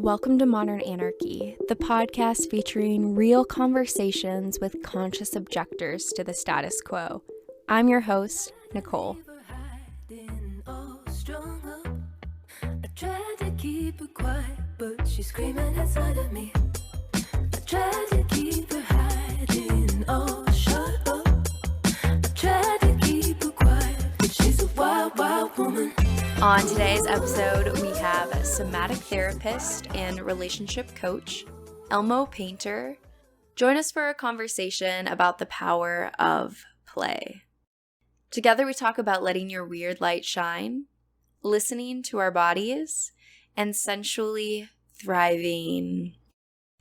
Welcome to Modern Anarchy, the podcast featuring real conversations with conscious objectors to the status quo. I'm your host, Nicole. I tried to keep her quiet, but she's screaming inside of me. I tried to keep her hiding, oh, shut up. I tried to keep her quiet, but she's a wild, wild woman. On today's episode, we have Somatic Therapist and relationship coach, Elmo Painter. Join us for a conversation about the power of play. Together, we talk about letting your weird light shine, listening to our bodies, and sensually thriving.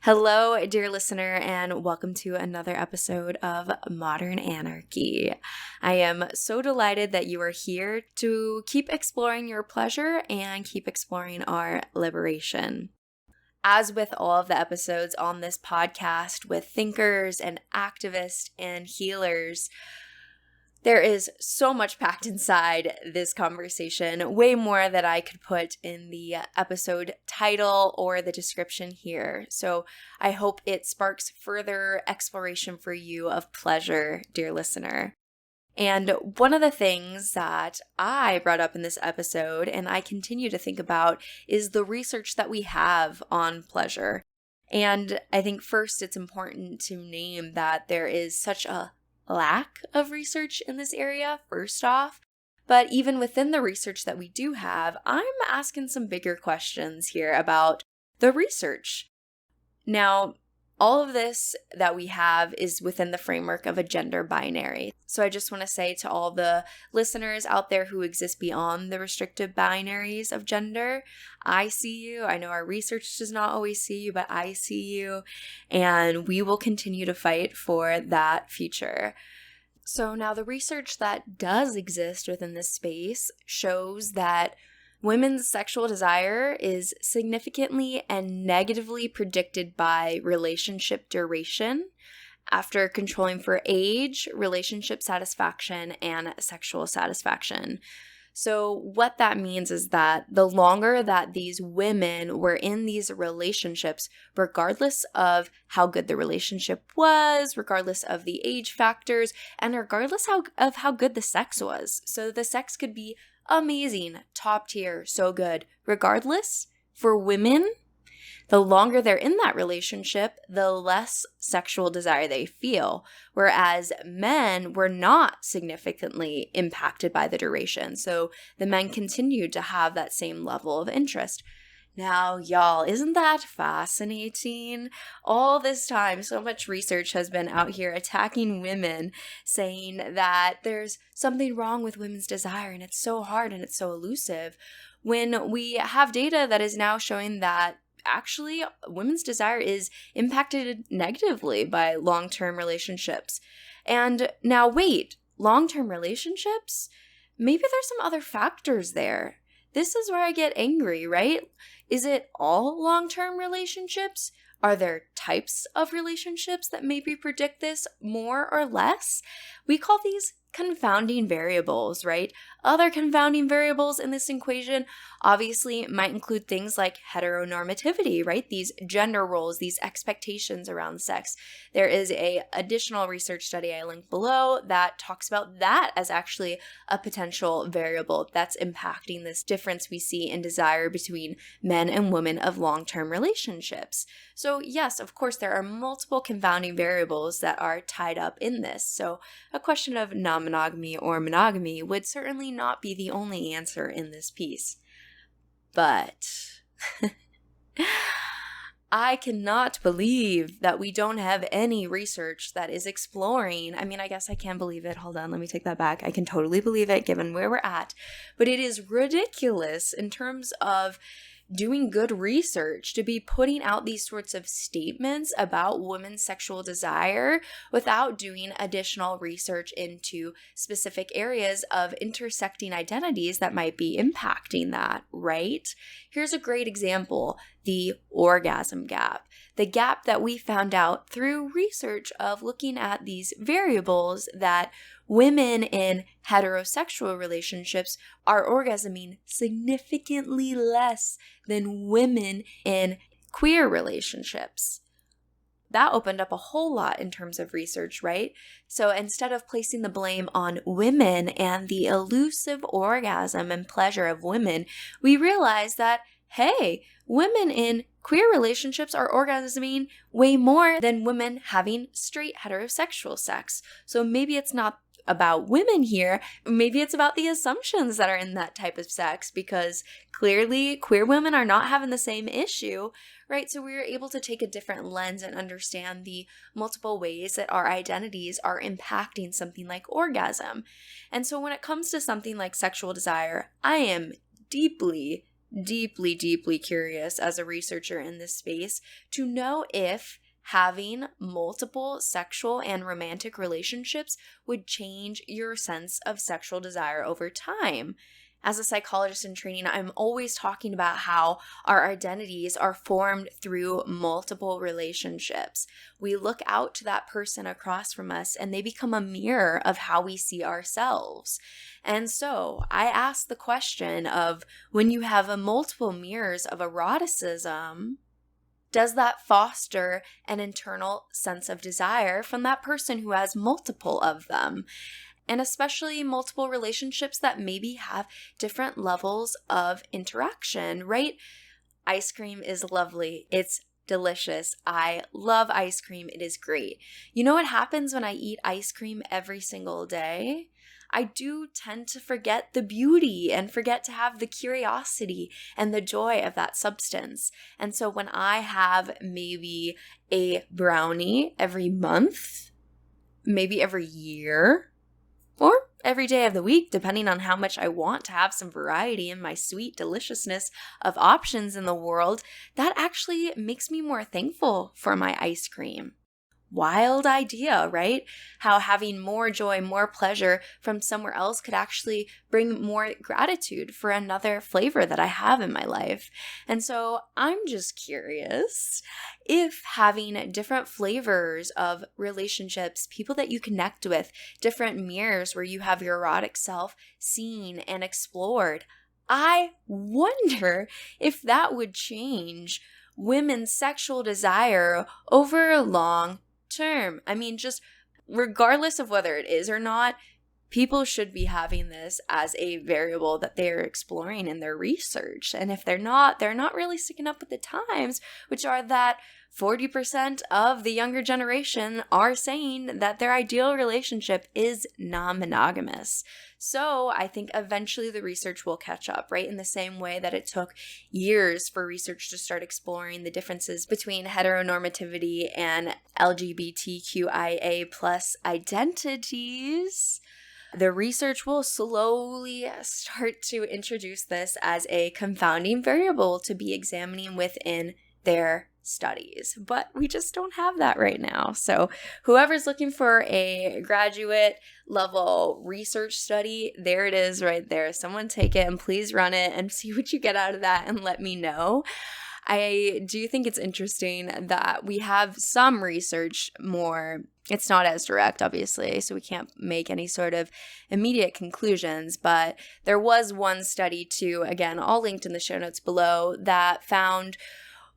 Hello, dear listener, and welcome to another episode of Modern Anarchy. I am so delighted that you are here to keep exploring your pleasure and keep exploring our liberation. As with all of the episodes on this podcast with thinkers and activists and healers, there is so much packed inside this conversation, way more that I could put in the episode title or the description here. So I hope it sparks further exploration for you of pleasure, dear listener. And one of the things that I brought up in this episode, and I continue to think about, is the research that we have on pleasure. And I think first it's important to name that there is such a lack of research in this area, first off. But even within the research that we do have, I'm asking some bigger questions here about the research. Now, all of this that we have is within the framework of a gender binary. So I just want to say to all the listeners out there who exist beyond the restrictive binaries of gender, I see you. I know our research does not always see you, but I see you. And we will continue to fight for that future. So now the research that does exist within this space shows that women's sexual desire is significantly and negatively predicted by relationship duration after controlling for age, relationship satisfaction, and sexual satisfaction. So what that means is that the longer that these women were in these relationships, regardless of how good the relationship was, regardless of the age factors, and regardless of how good the sex was. So the sex could be amazing, top tier, so good. Regardless, for women, the longer they're in that relationship, the less sexual desire they feel. Whereas men were not significantly impacted by the duration. So the men continued to have that same level of interest. Now, y'all, isn't that fascinating? All this time, so much research has been out here attacking women, saying that there's something wrong with women's desire and it's so hard and it's so elusive, when we have data that is now showing that actually women's desire is impacted negatively by long-term relationships. And now wait, long-term relationships? Maybe there's some other factors there. This is where I get angry, right? Is it all long-term relationships? Are there types of relationships that maybe predict this more or less? We call these confounding variables, right? Other confounding variables in this equation obviously might include things like heteronormativity, right? These gender roles, these expectations around sex. There is a additional research study I linked below that talks about that as actually a potential variable that's impacting this difference we see in desire between men and women of long-term relationships. So yes, of course, there are multiple confounding variables that are tied up in this. So a question of non-monogamy or monogamy would certainly not be the only answer in this piece. But I cannot believe that we don't have any research that is exploring. I mean, I guess I can believe it. Hold on, let me take that back. I can totally believe it given where we're at. But it is ridiculous in terms of doing good research to be putting out these sorts of statements about women's sexual desire without doing additional research into specific areas of intersecting identities that might be impacting that, right? Here's a great example, the orgasm gap. The gap that we found out through research of looking at these variables that women in heterosexual relationships are orgasming significantly less than women in queer relationships. That opened up a whole lot in terms of research, right? So instead of placing the blame on women and the elusive orgasm and pleasure of women, we realized that, hey, women in queer relationships are orgasming way more than women having straight heterosexual sex. So maybe it's not about women here, maybe it's about the assumptions that are in that type of sex, because clearly queer women are not having the same issue, right? So we were able to take a different lens and understand the multiple ways that our identities are impacting something like orgasm. And so when it comes to something like sexual desire, I am deeply curious as a researcher in this space to know if having multiple sexual and romantic relationships would change your sense of sexual desire over time. As a psychologist in training, I'm always talking about how our identities are formed through multiple relationships. We look out to that person across from us and they become a mirror of how we see ourselves. And so I ask the question of, when you have multiple mirrors of eroticism, does that foster an internal sense of desire from that person who has multiple of them? And especially multiple relationships that maybe have different levels of interaction, right? Ice cream is lovely. It's delicious. I love ice cream. It is great. You know what happens when I eat ice cream every single day? I do tend to forget the beauty and forget to have the curiosity and the joy of that substance. And so when I have maybe a brownie every month, maybe every year, or every day of the week, depending on how much I want to have some variety in my sweet deliciousness of options in the world, that actually makes me more thankful for my ice cream. Wild idea, right? How having more joy, more pleasure from somewhere else could actually bring more gratitude for another flavor that I have in my life. And so I'm just curious if having different flavors of relationships, people that you connect with, different mirrors where you have your erotic self seen and explored, I wonder if that would change women's sexual desire over a long term. I mean, just regardless of whether it is or not, people should be having this as a variable that they're exploring in their research. And if they're not really sticking up with the times, which are that 40% of the younger generation are saying that their ideal relationship is non-monogamous. So I think eventually the research will catch up, right? In the same way that it took years for research to start exploring the differences between heteronormativity and LGBTQIA plus identities. The research will slowly start to introduce this as a confounding variable to be examining within their studies, but we just don't have that right now. So whoever's looking for a graduate level research study, there it is right there. Someone take it and please run it and see what you get out of that and let me know. I do think it's interesting that we have some research more. It's not as direct, obviously, so we can't make any sort of immediate conclusions, but there was one study too, again, all linked in the show notes below, that found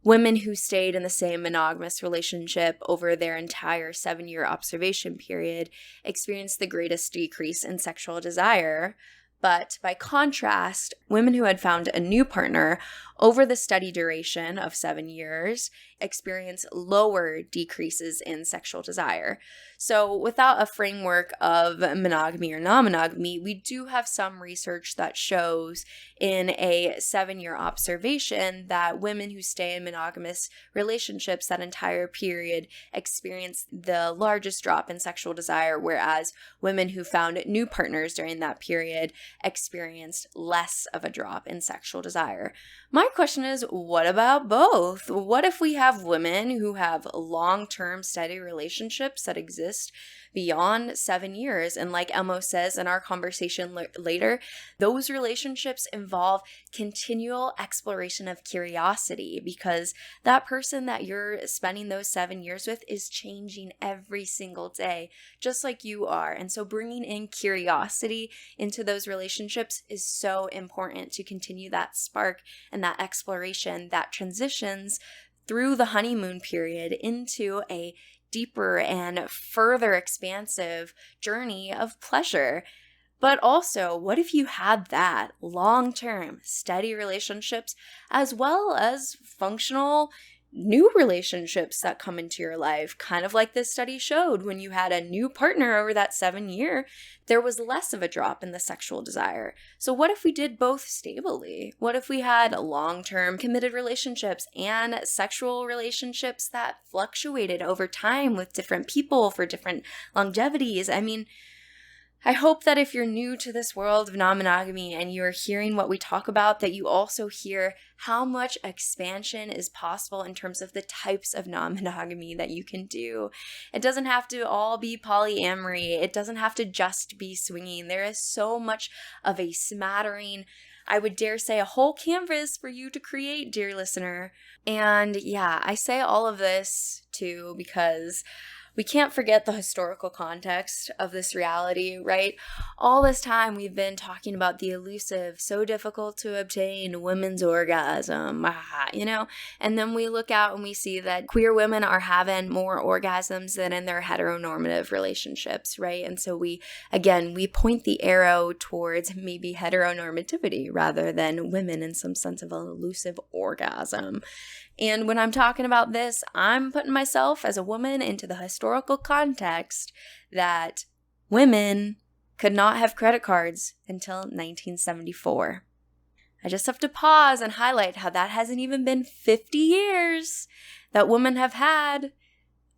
women who stayed in the same monogamous relationship over their entire 7-year observation period experienced the greatest decrease in sexual desire. But by contrast, women who had found a new partner over the study duration of 7 years experienced lower decreases in sexual desire. So without a framework of monogamy or non-monogamy, we do have some research that shows in a 7-year observation that women who stay in monogamous relationships that entire period experience the largest drop in sexual desire, whereas women who found new partners during that period experienced less of a drop in sexual desire. My question is, what about both? What if we have women who have long-term steady relationships that exist beyond 7 years? And like Elmo says in our conversation later, those relationships involve continual exploration of curiosity, because that person that you're spending those 7 years with is changing every single day, just like you are. And so bringing in curiosity into those relationships is so important to continue that spark and that exploration that transitions through the honeymoon period into a deeper and further expansive journey of pleasure. But also, what if you had that long-term, steady relationships as well as functional new relationships that come into your life? Kind of like this study showed, when you had a new partner over that 7 year, there was less of a drop in the sexual desire. So what if we did both stably? What if we had long-term committed relationships and sexual relationships that fluctuated over time with different people for different longevities? I mean, I hope that if you're new to this world of non-monogamy and you're hearing what we talk about, that you also hear how much expansion is possible in terms of the types of non-monogamy that you can do. It doesn't have to all be polyamory. It doesn't have to just be swinging. There is so much of a smattering, I would dare say, a whole canvas for you to create, dear listener. And yeah, I say all of this too because we can't forget the historical context of this reality, right? All this time we've been talking about the elusive, so difficult to obtain women's orgasm, and then we look out and we see that queer women are having more orgasms than in their heteronormative relationships, right? And so we point the arrow towards maybe heteronormativity rather than women in some sense of an elusive orgasm. And when I'm talking about this, I'm putting myself as a woman into the historical context that women could not have credit cards until 1974. I just have to pause and highlight how that hasn't even been 50 years that women have had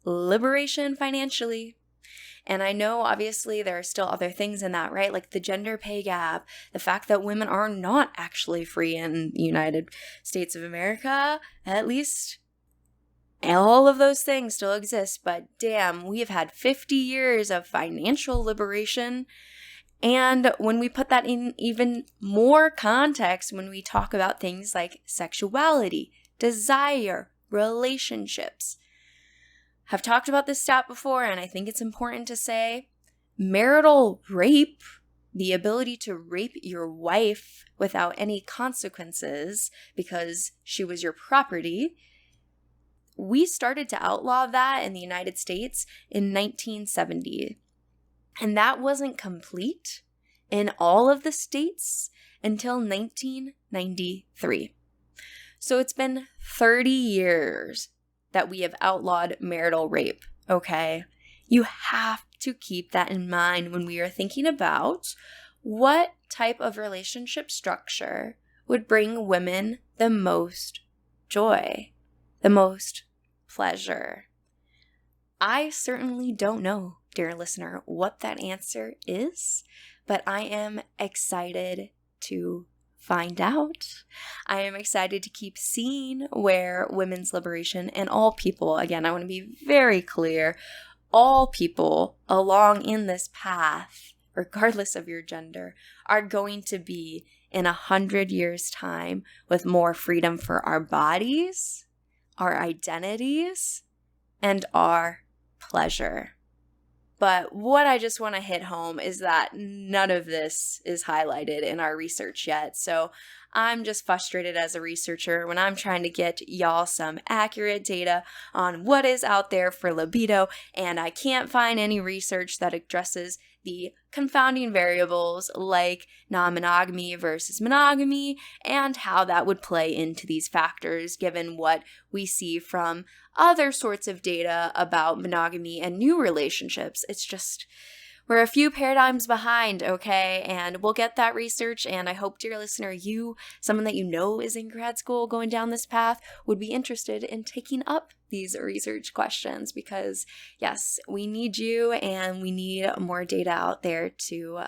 liberation financially. And I know, obviously, there are still other things in that, right? Like the gender pay gap, the fact that women are not actually free in the United States of America, at least all of those things still exist. But damn, we have had 50 years of financial liberation. And when we put that in even more context, when we talk about things like sexuality, desire, relationships, I've talked about this stat before, and I think it's important to say marital rape, the ability to rape your wife without any consequences because she was your property, we started to outlaw that in the United States in 1970. And that wasn't complete in all of the states until 1993. So it's been 30 years that we have outlawed marital rape, okay? You have to keep that in mind when we are thinking about what type of relationship structure would bring women the most joy, the most pleasure. I certainly don't know, dear listener, what that answer is, but I am excited to find out. I am excited to keep seeing where women's liberation and all people, again, I want to be very clear, all people along in this path, regardless of your gender, are going to be in 100 years' time with more freedom for our bodies, our identities, and our pleasure. But what I just want to hit home is that none of this is highlighted in our research yet. So I'm just frustrated as a researcher when I'm trying to get y'all some accurate data on what is out there for libido, and I can't find any research that addresses the confounding variables like non-monogamy versus monogamy and how that would play into these factors given what we see from other sorts of data about monogamy and new relationships. It's just, we're a few paradigms behind, okay? And we'll get that research, and I hope, dear listener, you, someone that you know is in grad school going down this path, would be interested in taking up these research questions because, yes, we need you and we need more data out there to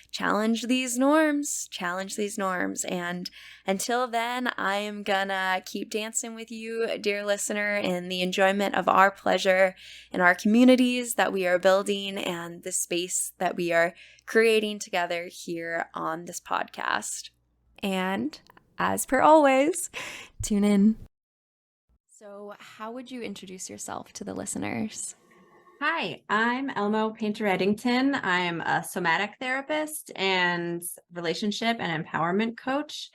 challenge these norms. And until then, I am gonna keep dancing with you, dear listener, in the enjoyment of our pleasure in our communities that we are building and the space that we are creating together here on this podcast. And as per always, tune in. So, how would you introduce yourself to the listeners? Hi, I'm Elmo Painter-Edington. I'm a somatic therapist and relationship and empowerment coach.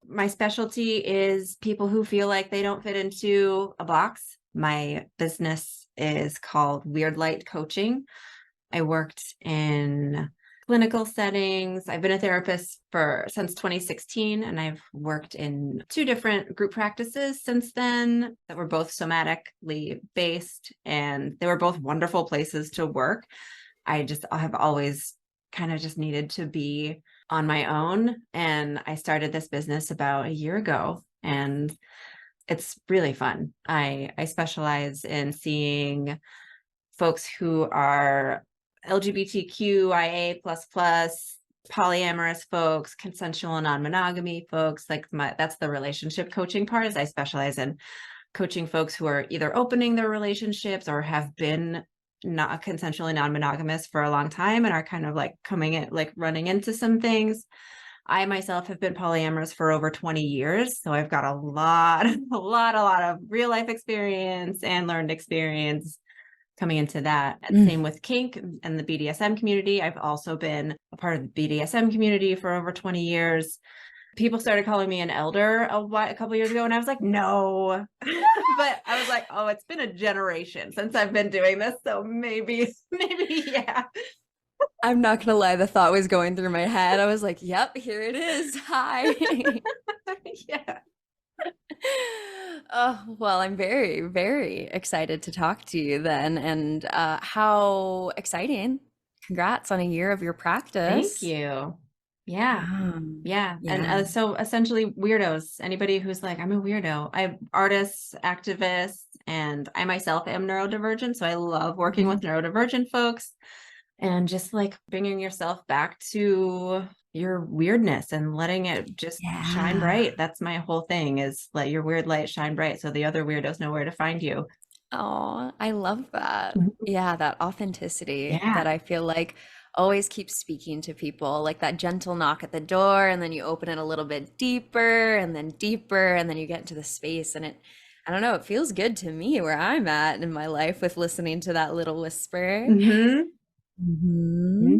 My specialty is people who feel like they don't fit into a box. My business is called Weird Light Coaching. I worked in clinical settings. I've been a therapist since 2016, and I've worked in 2 different group practices since then that were both somatically based, and they were both wonderful places to work. I have always kind of just needed to be on my own, and I started this business about a year ago, and it's really fun. I specialize in seeing folks who are LGBTQIA++, polyamorous folks, consensual and non-monogamy folks. That's the relationship coaching part. Is I specialize in coaching folks who are either opening their relationships or have been not consensually non-monogamous for a long time and are kind of like coming in, like running into some things. I myself have been polyamorous for over 20 years. So I've got a lot of real life experience and learned experience coming into that. And same with Kink and the BDSM community. I've also been a part of the BDSM community for over 20 years. People started calling me an elder a couple years ago, and I was like, no. But I was like, oh, it's been a generation since I've been doing this. So maybe, yeah. I'm not gonna lie, the thought was going through my head. I was like, yep, here it is. Hi. Yeah. Oh, well, I'm very, very excited to talk to you then. And how exciting. Congrats on a year of your practice. Thank you. Yeah. Yeah. Yeah. And so essentially weirdos, anybody who's like, I'm a weirdo. I'm artists, activists, and I myself am neurodivergent. So I love working with neurodivergent folks and just like bringing yourself back to your weirdness and letting it just shine bright. That's my whole thing, is let your weird light shine bright so the other weirdos know where to find you. Oh, I love that. Yeah, that authenticity that Yeah. I feel like always keeps speaking to people, like that gentle knock at the door, and then you open it a little bit deeper and then deeper, and then you get into the space. And I don't know, it feels good to me where I'm at in my life with listening to that little whisper. Mm-hmm. Mm-hmm.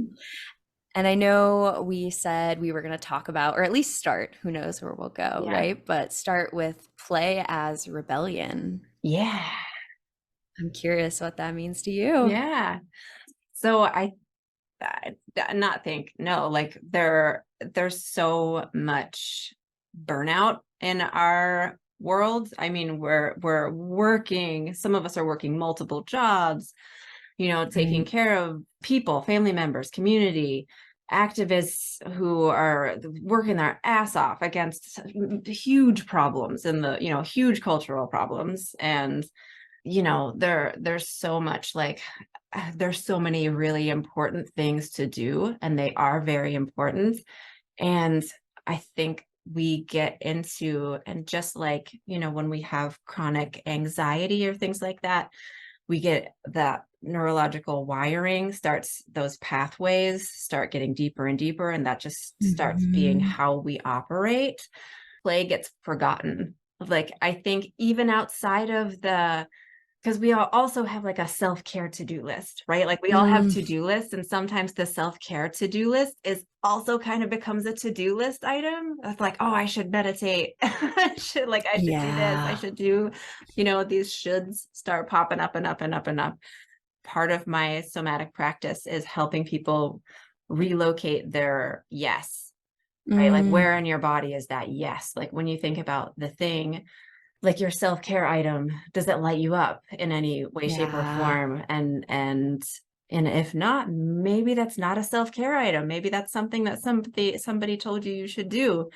And I know we said we were going to talk about, or at least start, who knows where we'll go, right? But start with play as rebellion. Yeah. I'm curious what that means to you. Yeah. So like there's so much burnout in our world. I mean, we're working, some of us are working multiple jobs, taking care of people, family members, community, activists who are working their ass off against huge problems and huge cultural problems. And there's so much, like there's so many really important things to do, and they are very important. And I think we get into, and just like, when we have chronic anxiety or things like that, we get that neurological wiring those pathways start getting deeper and deeper, and that just starts being how we operate. Play gets forgotten. Like, I think even outside of because we all also have like a self-care to-do list, right? Like we all have to-do lists, and sometimes the self-care to-do list is also kind of becomes a to-do list item. It's like, oh, I should meditate. I should do this. I should do, these shoulds start popping up and up and up and up. Part of my somatic practice is helping people relocate their yes, right? Like, where in your body is that yes? Like, when you think about the thing, like your self-care item, does it light you up in any way, shape, or form? And if not, maybe that's not a self-care item. Maybe that's something that somebody told you should do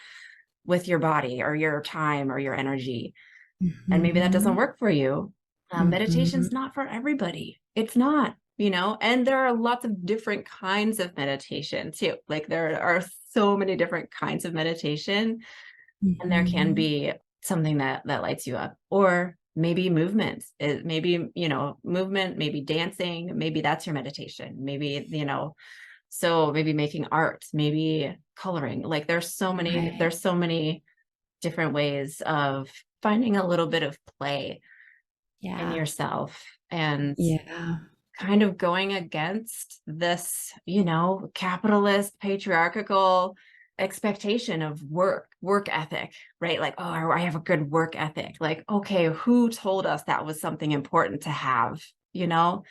with your body or your time or your energy. And maybe that doesn't work for you. Meditation's not for everybody. It's not, and there are lots of different kinds of meditation too. Like, there are so many different kinds of meditation, and there can be something that lights you up. Or maybe movement, movement, maybe dancing, maybe that's your meditation. Maybe, so maybe making art, maybe coloring. Like, there's so many different ways of finding a little bit of play in yourself, and kind of going against this, capitalist, patriarchal expectation of work ethic, right? Like, oh, I have a good work ethic. Like, okay, who told us that was something important to have, you know?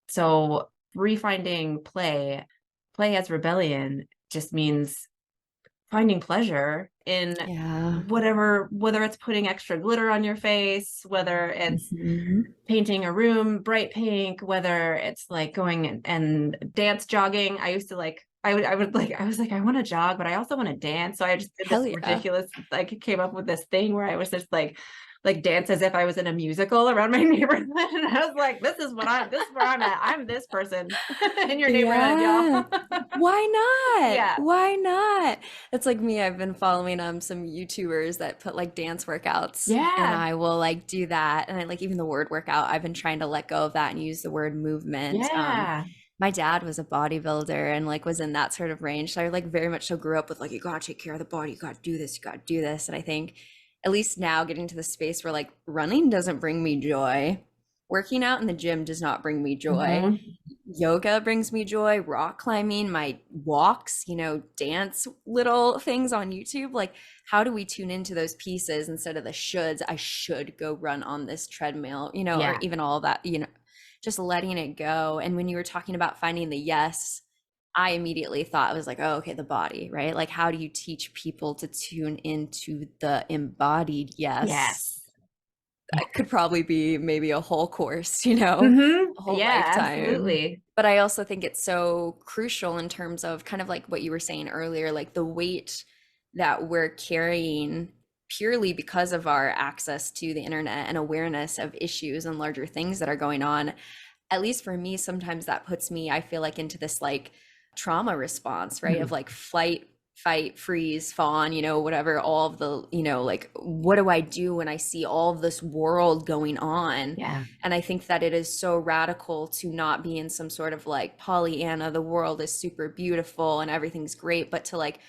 So refinding play as rebellion just means finding pleasure in Yeah. whatever, whether it's putting extra glitter on your face, whether it's Mhm. painting a room bright pink, whether it's like going and dance jogging. I used to like, I was like, I want to jog, but I also want to dance. So I just did Hell this yeah. ridiculous, like came up with this thing where I was just like dance as if I was in a musical around my neighborhood. And I was like, this is where I'm at. I'm this person in your neighborhood, y'all. Yeah. Why not? Yeah. Why not? It's like me. I've been following some YouTubers that put like dance workouts, and Yeah. I will like do that. And I like even the word workout. I've been trying to let go of that and use the word movement. Yeah. My dad was a bodybuilder and like was in that sort of range. So I like very much so grew up with like, you gotta take care of the body, you gotta do this, you gotta do this. And I think at least now getting to the space where like running doesn't bring me joy. Working out in the gym does not bring me joy. Mhm. Yoga brings me joy, rock climbing, my walks, dance little things on YouTube. Like, how do we tune into those pieces instead of the shoulds? I should go run on this treadmill, or Yeah. even all that, just letting it go. And when you were talking about finding the yes, I immediately thought it was like, oh, okay, the body, right? Like, how do you teach people to tune into the embodied yes? Yes. That could probably be maybe a whole course, Mhm. a whole Yeah, lifetime. absolutely. But I also think it's so crucial in terms of kind of like what you were saying earlier, like the weight that we're carrying purely because of our access to the internet and awareness of issues and larger things that are going on. At least for me, sometimes that puts me, I feel like, into this like trauma response, right? Of Mhm. like flight, fight, freeze, fawn, whatever, all of the, like, what do I do when I see all of this world going on? Yeah. And I think that it is so radical to not be in some sort of like Pollyanna, the world is super beautiful and everything's great, but to like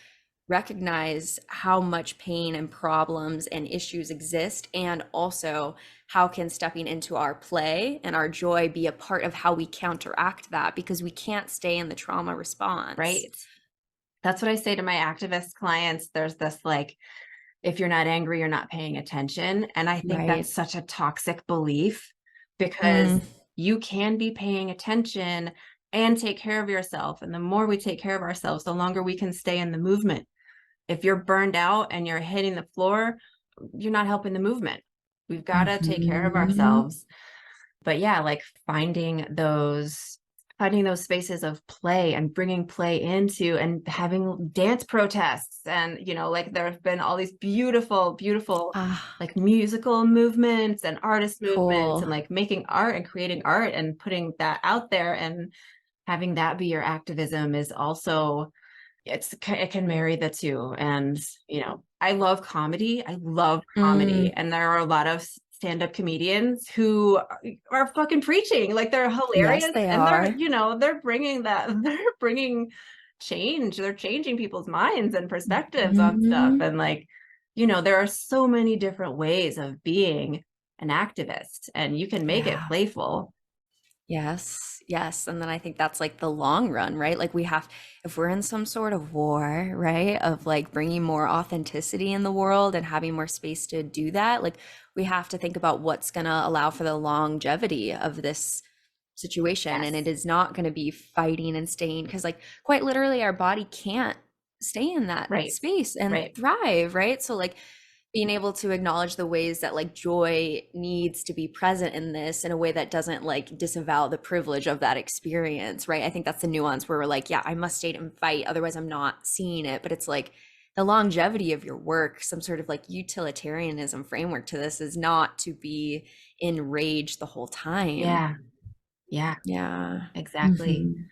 recognize how much pain and problems and issues exist, and also how can stepping into our play and our joy be a part of how we counteract that, because we can't stay in the trauma response. Right. That's what I say to my activist clients. There's this like, if you're not angry, you're not paying attention. And I think Right. that's such a toxic belief, because Mm. you can be paying attention and take care of yourself. And the more we take care of ourselves, the longer we can stay in the movement. If you're burned out and you're hitting the floor, you're not helping the movement. We've got to take care of Mhm. ourselves. But yeah, like finding those spaces of play and bringing play into, and having dance protests. And like there have been all these beautiful Ah, like musical movements and artist movements, cool. and like making art and creating art and putting that out there, and having that be your activism is also, it can marry the two. And I love comedy. I love Mm, comedy, and there are a lot of stand-up comedians who are fucking preaching, like they're yes, hilarious, they and they're are. they're bringing that they're bringing change. They're changing people's minds and perspectives on stuff. Mhm. And like, there are so many different ways of being an activist, and you can make it Yeah. playful. Yes, yes. And then I think that's like the long run, right? Like if we're in some sort of war, right, of like bringing more authenticity in the world and having more space to do that, like we have to think about what's going to allow for the longevity of this situation. And it Yes. is not going to be fighting and staying, because like quite literally our body can't stay in that Right. space and Right. thrive, right? So like being able to acknowledge the ways that like joy needs to be present in this in a way that doesn't like disavow the privilege of that experience, right? I think that's the nuance where we're like, yeah, I must stay and fight, otherwise I'm not seeing it. But it's like the longevity of your work, some sort of like utilitarianism framework to this, is not to be in rage the whole time. Yeah. Yeah. Yeah. Exactly. Mhm.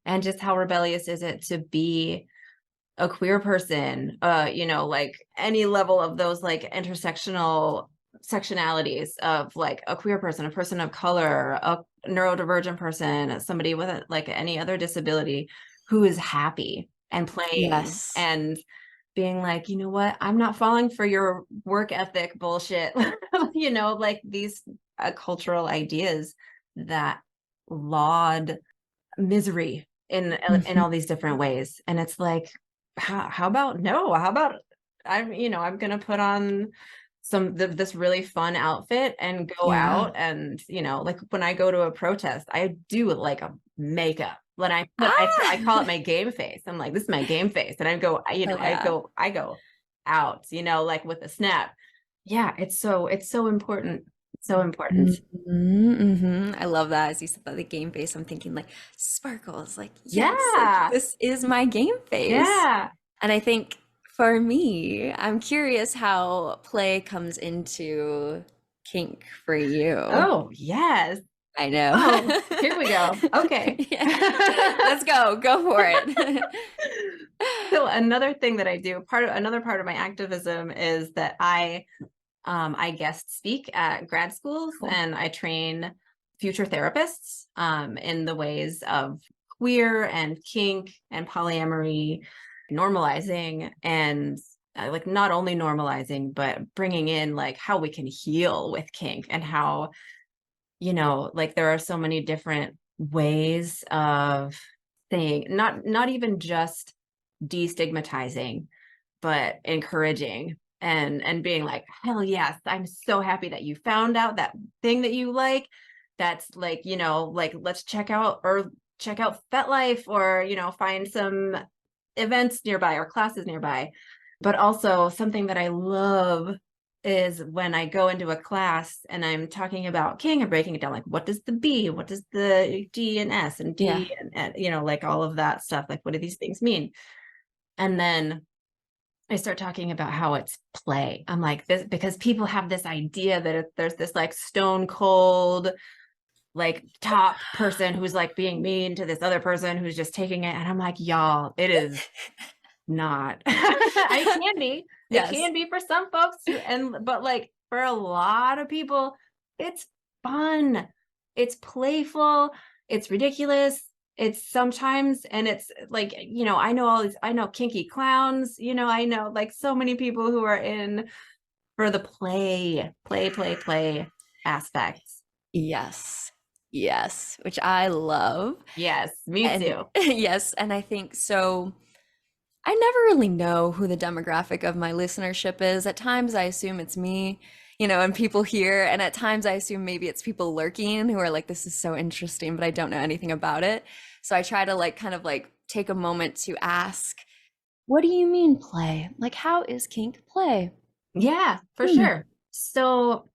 And just how rebellious is it to be a queer person, like any level of those like intersectional sectionalities of like a queer person, a person of color, a neurodivergent person, somebody with like any other disability, who is happy and playing Yes. and being like, you know what, I'm not falling for your work ethic bullshit. Like these cultural ideas that laud misery in Mhm. all these different ways. And it's like, how about no? How about I'm gonna put on this really fun outfit and go Yeah. out, and like when I go to a protest, I do like a makeup. When I call it Ah! my game face. I'm like, this is my game face, and I go, Oh, yeah. I go out, like with a snap. Yeah, it's so important, so important. I love that. As you said that, the game face, I'm thinking like sparkles, like, yes, like Yeah, this is my game face. yeah. And I think for me, I'm curious how play comes into kink for you. Oh, yes. I know. Oh, here we go. Okay. Yeah. Let's go. Go for it. So another thing that I do, another part of my activism is that I guest speak at grad schools, Cool. and I train future therapists in the ways of queer and kink and polyamory, normalizing, and like not only normalizing, but bringing in like how we can heal with kink, and how, like there are so many different ways of saying, not even just destigmatizing, but encouraging, and being like, hell yes, I'm so happy that you found out that thing that you like. That's like, like let's check out FetLife, or find some events nearby or classes nearby. But also something that I love is when I go into a class and I'm talking about King and breaking it down, like what does the B, what does the G and S and Yeah. D, and like all of that stuff, like what do these things mean? And then I start talking about how it's play. I'm like, this, because people have this idea that there's this like stone cold, like top person who's like being mean to this other person who's just taking it. And I'm like, y'all, it is not. I can be. It Yes. can be for some folks, but like for a lot of people, it's fun. It's playful. It's ridiculous. It's sometimes, and it's like, I know kinky clowns, I know like so many people who are in for the play aspects. Yes. Yes. Which I love. Yes, me And too. yes. And I think so. I never really know who the demographic of my listenership is. At times I assume it's me, and people here. And at times I assume maybe it's people lurking who are like, this is so interesting, but I don't know anything about it. So I try to like kind of like take a moment to ask, what do you mean play? Like, how is kink play? Yeah, for Hmm. sure. So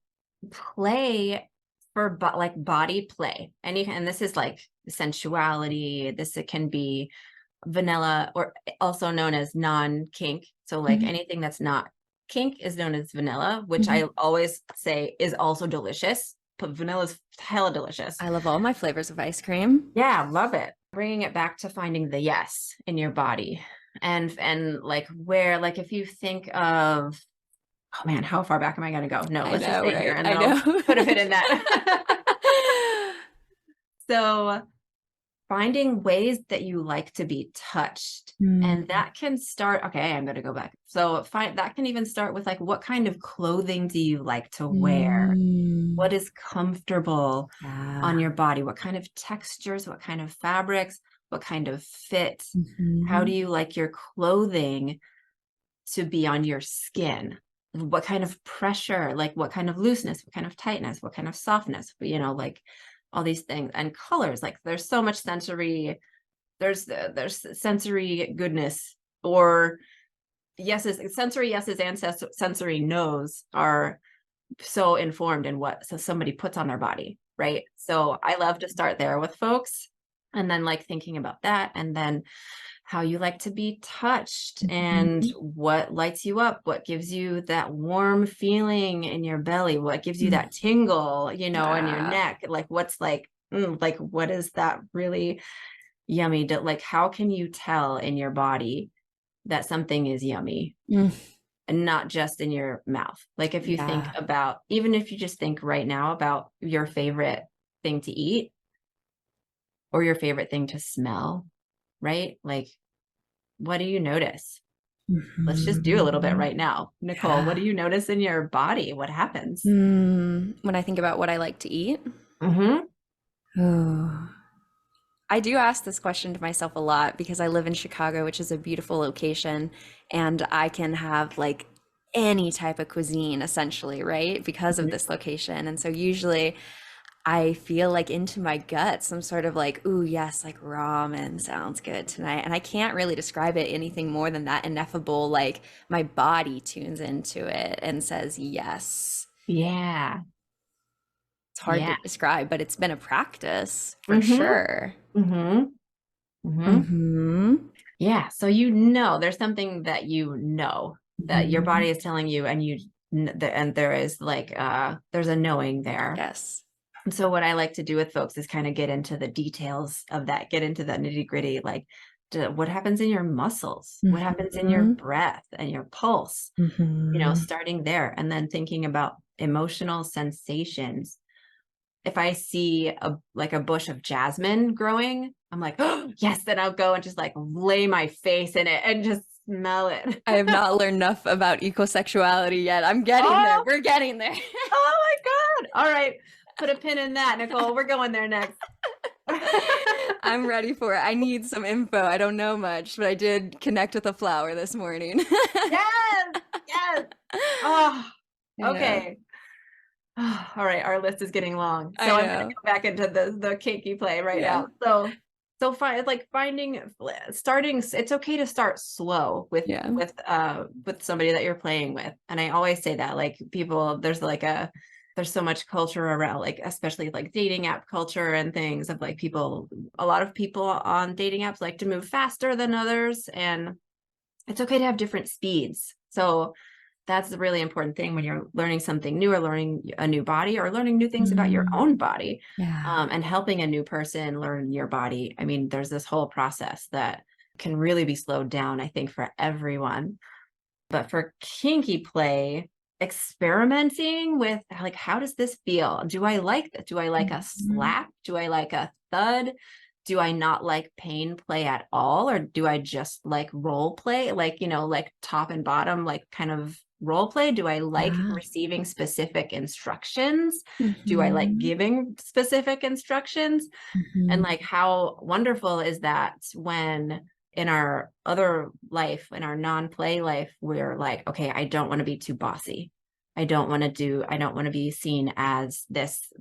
play for like body play, and this is like sensuality. It can be vanilla, or also known as non-kink. So like Mhm, anything that's not kink is known as vanilla, which mhm. I always say is also delicious. But vanilla's hella delicious. I love all my flavors of ice cream. Yeah, love it. Bringing it back to finding the yes in your body, and like where, like if you think of, oh man, how far back am I gonna go? No, I let's just know, stay here, right? and I then I'll know. put a pin in that. So finding ways that you like to be touched. And Mm, that can start, okay, I'm going to go back. So that can even start with like, what kind of clothing do you like to wear? mm. What is comfortable Yeah. on your body? What kind of textures, what kind of fabrics, what kind of fit? How do Mhm. you like your clothing to be on your skin? What kind of pressure, like what kind of looseness, what kind of tightness, what kind of softness, like all these things, and colors. Like there's so much sensory, there's sensory goodness, or yeses, sensory yeses, and sensory nos are so informed in what somebody puts on their body, right? So I love to start there with folks, and then like thinking about that, and then how you like to be touched, and Mhm. what lights you up, what gives you that warm feeling in your belly, what gives you Mm. that tingle, in your Ah, neck, like what's like what is that really yummy, like how can you tell in your body that something is yummy, mm, and not just in your mouth? Like if you think yeah. about, even if you just think right now about your favorite thing to eat, or your favorite thing to smell, right? Like what do you notice? Let's just do a little bit Mhm. right now. Nicole, what Yeah. do you notice in your body? What happens? When I think about what I like to eat, Mm-hmm. oh, I do ask this question to myself a lot because I live in Chicago, which is a beautiful location, and I can have like any type of cuisine essentially, right? Because of Mhm. this location. And so usually I feel like into my gut some sort of like, ooh, yes, like ramen sounds good tonight. And I can't really describe it anything more than that ineffable, like my body tunes into it and says yes. Yeah. It's hard to Yeah. describe, but it's been a practice for Mm-hmm. sure. Mm-hmm. Mm-hmm. Mm-hmm. Yeah. So there's something that that your Mm-hmm. body is telling you, and and there is like there's a knowing there. Yes. And so what I like to do with folks is kind of get into the details of that, get into the nitty gritty, like what happens in your muscles, what happens in your Mm-hmm. breath and your pulse, Mm-hmm. starting there, and then thinking about emotional sensations. If I see a bush of jasmine growing, I'm like, oh yes, then I'll go and just like lay my face in it and just smell it. I have not learned enough about ecosexuality yet. I'm getting there. Oh, We're getting there. oh my God. All right. Put a pin in that, Nicole. We're going there next. I'm ready for it. I need some info. I don't know much, but I did connect with a flower this morning. Yes. Yes. Oh, Yeah, okay. All right, our list is getting long. So I I'm gonna know. go back into the kinky play right Yeah. now. So find like finding starting it's okay to start slow Yeah. with somebody that you're playing with. And I always say that, like, people, there's so much culture around, like, especially like dating app culture and things, of like a lot of people on dating apps like to move faster than others, and it's okay to have different speeds. So that's the really important thing when you're learning something new, or learning a new body, or learning new things about your Mm, own body, yeah. and helping a new person learn your body. I mean, there's this whole process that can really be slowed down, I think, for everyone. But for kinky play, experimenting with, like, how does this feel? Do I like this? Do I like a Mhm. slap? Do I like a thud? Do I not like pain play at all? Or do I just like role play, like, like top and bottom, like kind of role play? Do I like Yeah. receiving specific instructions? Do I like Mhm. giving specific instructions? And Mhm. like, how wonderful is that when in our other life, in our non-play life, we're like, okay, I don't want to be too bossy. I don't want to be seen as this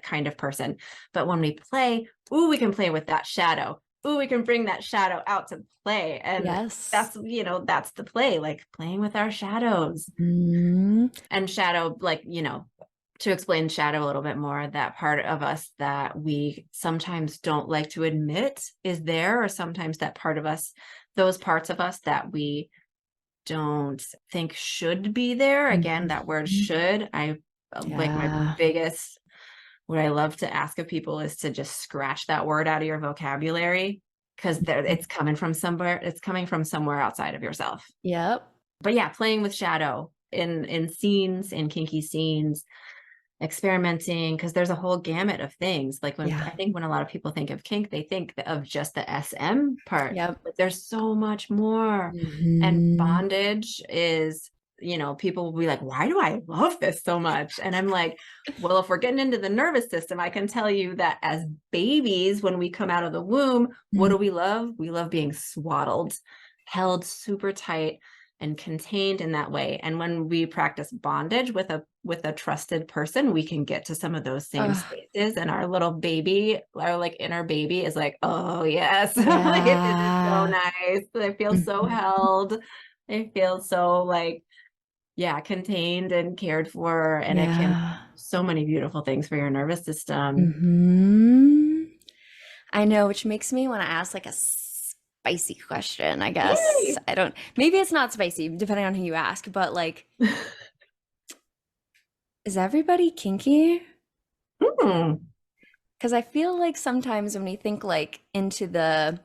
kind of person. But when we play, ooh, we can play with that shadow. Ooh, we can bring that shadow out to play. And Yes. that's the play, like playing with our shadows. Mhm. And shadow, like, to explain shadow a little bit more, that part of us that we sometimes don't like to admit is there, or sometimes that part of us, those parts of us that we don't think should be there. Again, that word Mhm. should, like, my Yeah. biggest, what I love to ask of people is to just scratch that word out of your vocabulary, because it's coming from somewhere outside of yourself. Yep. But yeah, playing with shadow in scenes, in kinky scenes, experimenting, because there's a whole gamut of things. Like, I Yeah. think when a lot of people think of kink, they think of just the SM part, Yep. but there's so much more. And Mhm. bondage is, people will be like, why do I love this so much? And I'm like, well, if we're getting into the nervous system, I can tell you that as babies, when we come out of the womb, what do Mm. we love? We love being swaddled, held super tight and contained in that way. And when we practice bondage with a trusted person, we can get to some of those same Ugh. spaces, and our little baby, our like inner baby, is like, oh yes, like, this is so Yeah. nice. I feel so Mhm. held. I feel so, like, yeah, contained and cared for, and it can Yeah. so many beautiful things for your nervous system. Mhm. I know, which makes me want to ask like a spicy question, I guess. Yay! I don't, maybe it's not spicy, depending on who you ask, but like, is everybody kinky? Hmm. Because I feel like sometimes when we think like into the,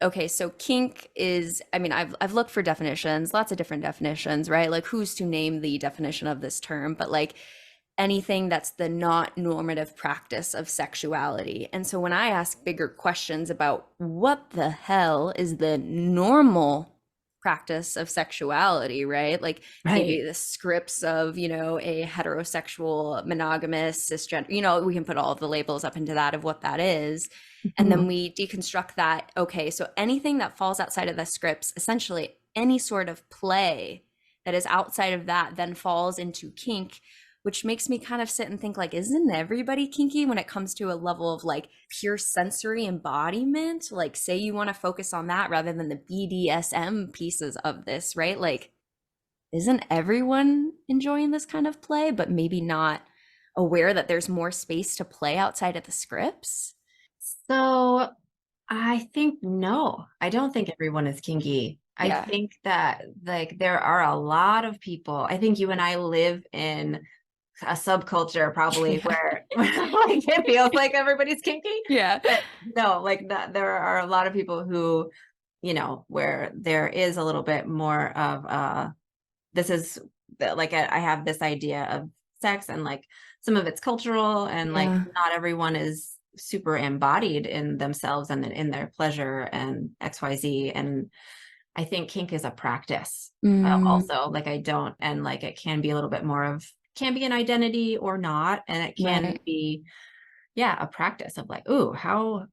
okay, so kink is, I mean, I've looked for definitions, lots of different definitions, right? Like who's to name the definition of this term, but like anything that's the not normative practice of sexuality. And so when I ask bigger questions about what the hell is the normal practice of sexuality, right? Like maybe Right. the scripts of, a heterosexual, monogamous, cisgender, we can put all of the labels up into that of what that is. And then Mhm. we deconstruct that. Okay, so anything that falls outside of the scripts, essentially any sort of play that is outside of that then falls into kink, which makes me kind of sit and think like, isn't everybody kinky when it comes to a level of like pure sensory embodiment? Like, say you want to focus on that rather than the BDSM pieces of this, right? Like, isn't everyone enjoying this kind of play, but maybe not aware that there's more space to play outside of the scripts? So I think no, I don't think everyone is kinky. I Yeah. think that like there are a lot of people. I think you and I live in a subculture probably Yeah. where like it feels like everybody's kinky. Yeah. But no, like that there are a lot of people who, where there is a little bit more of this is like I have this idea of sex and like some of it's cultural and like Yeah. not everyone is super embodied in themselves and in their pleasure and XYZ. And I think kink is a practice Mm, also. Like I don't, and like it can be a little bit more of, can be an identity or not. And it can right. be, yeah, a practice of like, ooh, how,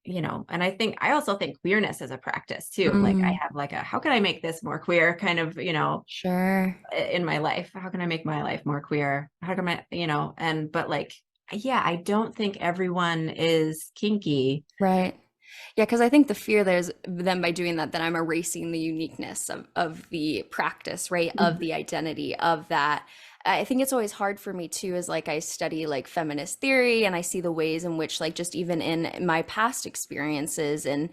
and I also think queerness is a practice too. Like I Mm, have like how can I make this more queer kind of, sure. in my life? How can I make my life more queer? How can I, but like, yeah, I don't think everyone is kinky. Right. Yeah, because I think the fear there's then by doing that, then I'm erasing the uniqueness of the practice, right? Of Mhm. the identity of that. I think it's always hard for me too, as like I study like feminist theory and I see the ways in which like just even in my past experiences in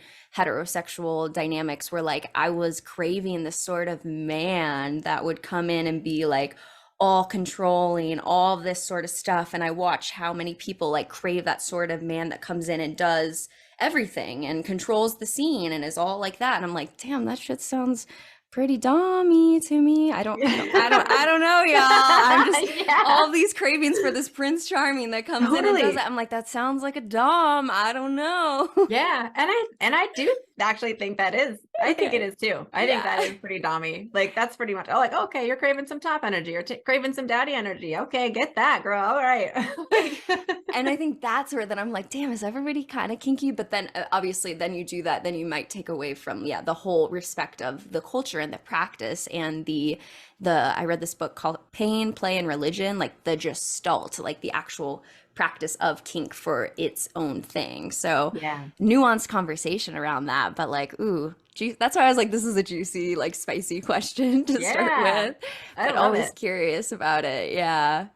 heterosexual dynamics where like I was craving this sort of man that would come in and be like all controlling, all this sort of stuff. And I watch how many people like crave that sort of man that comes in and does everything and controls the scene and is all like that. And I'm like, damn, that shit sounds pretty dommy to me. I don't know, y'all. I'm just Yeah, all these cravings for this Prince Charming that comes in and does totally. that. I'm like, that sounds like a dom. I don't know. Yeah, and I do actually think that is. I think it Okay. is too. I think Yeah. that is pretty dommy. Like that's pretty much. Oh, like okay, you're craving some top energy or craving some daddy energy. Okay, get that, girl. All right. Like, And I think that's where then I'm like, damn, is everybody kind of kinky? But then obviously, then you do that, then you might take away from the whole respect of the culture and the practice and the I read this book called Pain, Play, and Religion, like the gestalt, like the actual practice of kink for its own thing. So yeah, nuanced conversation around that, but like, ooh, that's why I was like, this is a juicy, like spicy question to start yeah. with, I but love always it. curious about it. Yeah.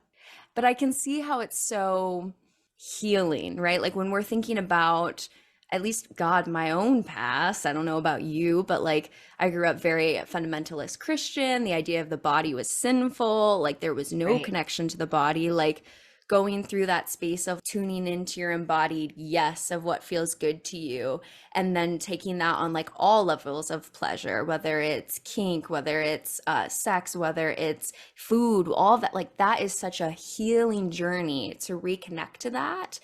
But I can see how it's so healing, right? Like when we're thinking about at least God, my own past, I don't know about you, but like I grew up very fundamentalist Christian. The idea of the body was sinful, like there was no Right. connection to the body, like going through that space of tuning into your embodied yes of what feels good to you and then taking that on like all levels of pleasure, whether it's kink, whether it's sex, whether it's food, all that, like that is such a healing journey to reconnect to that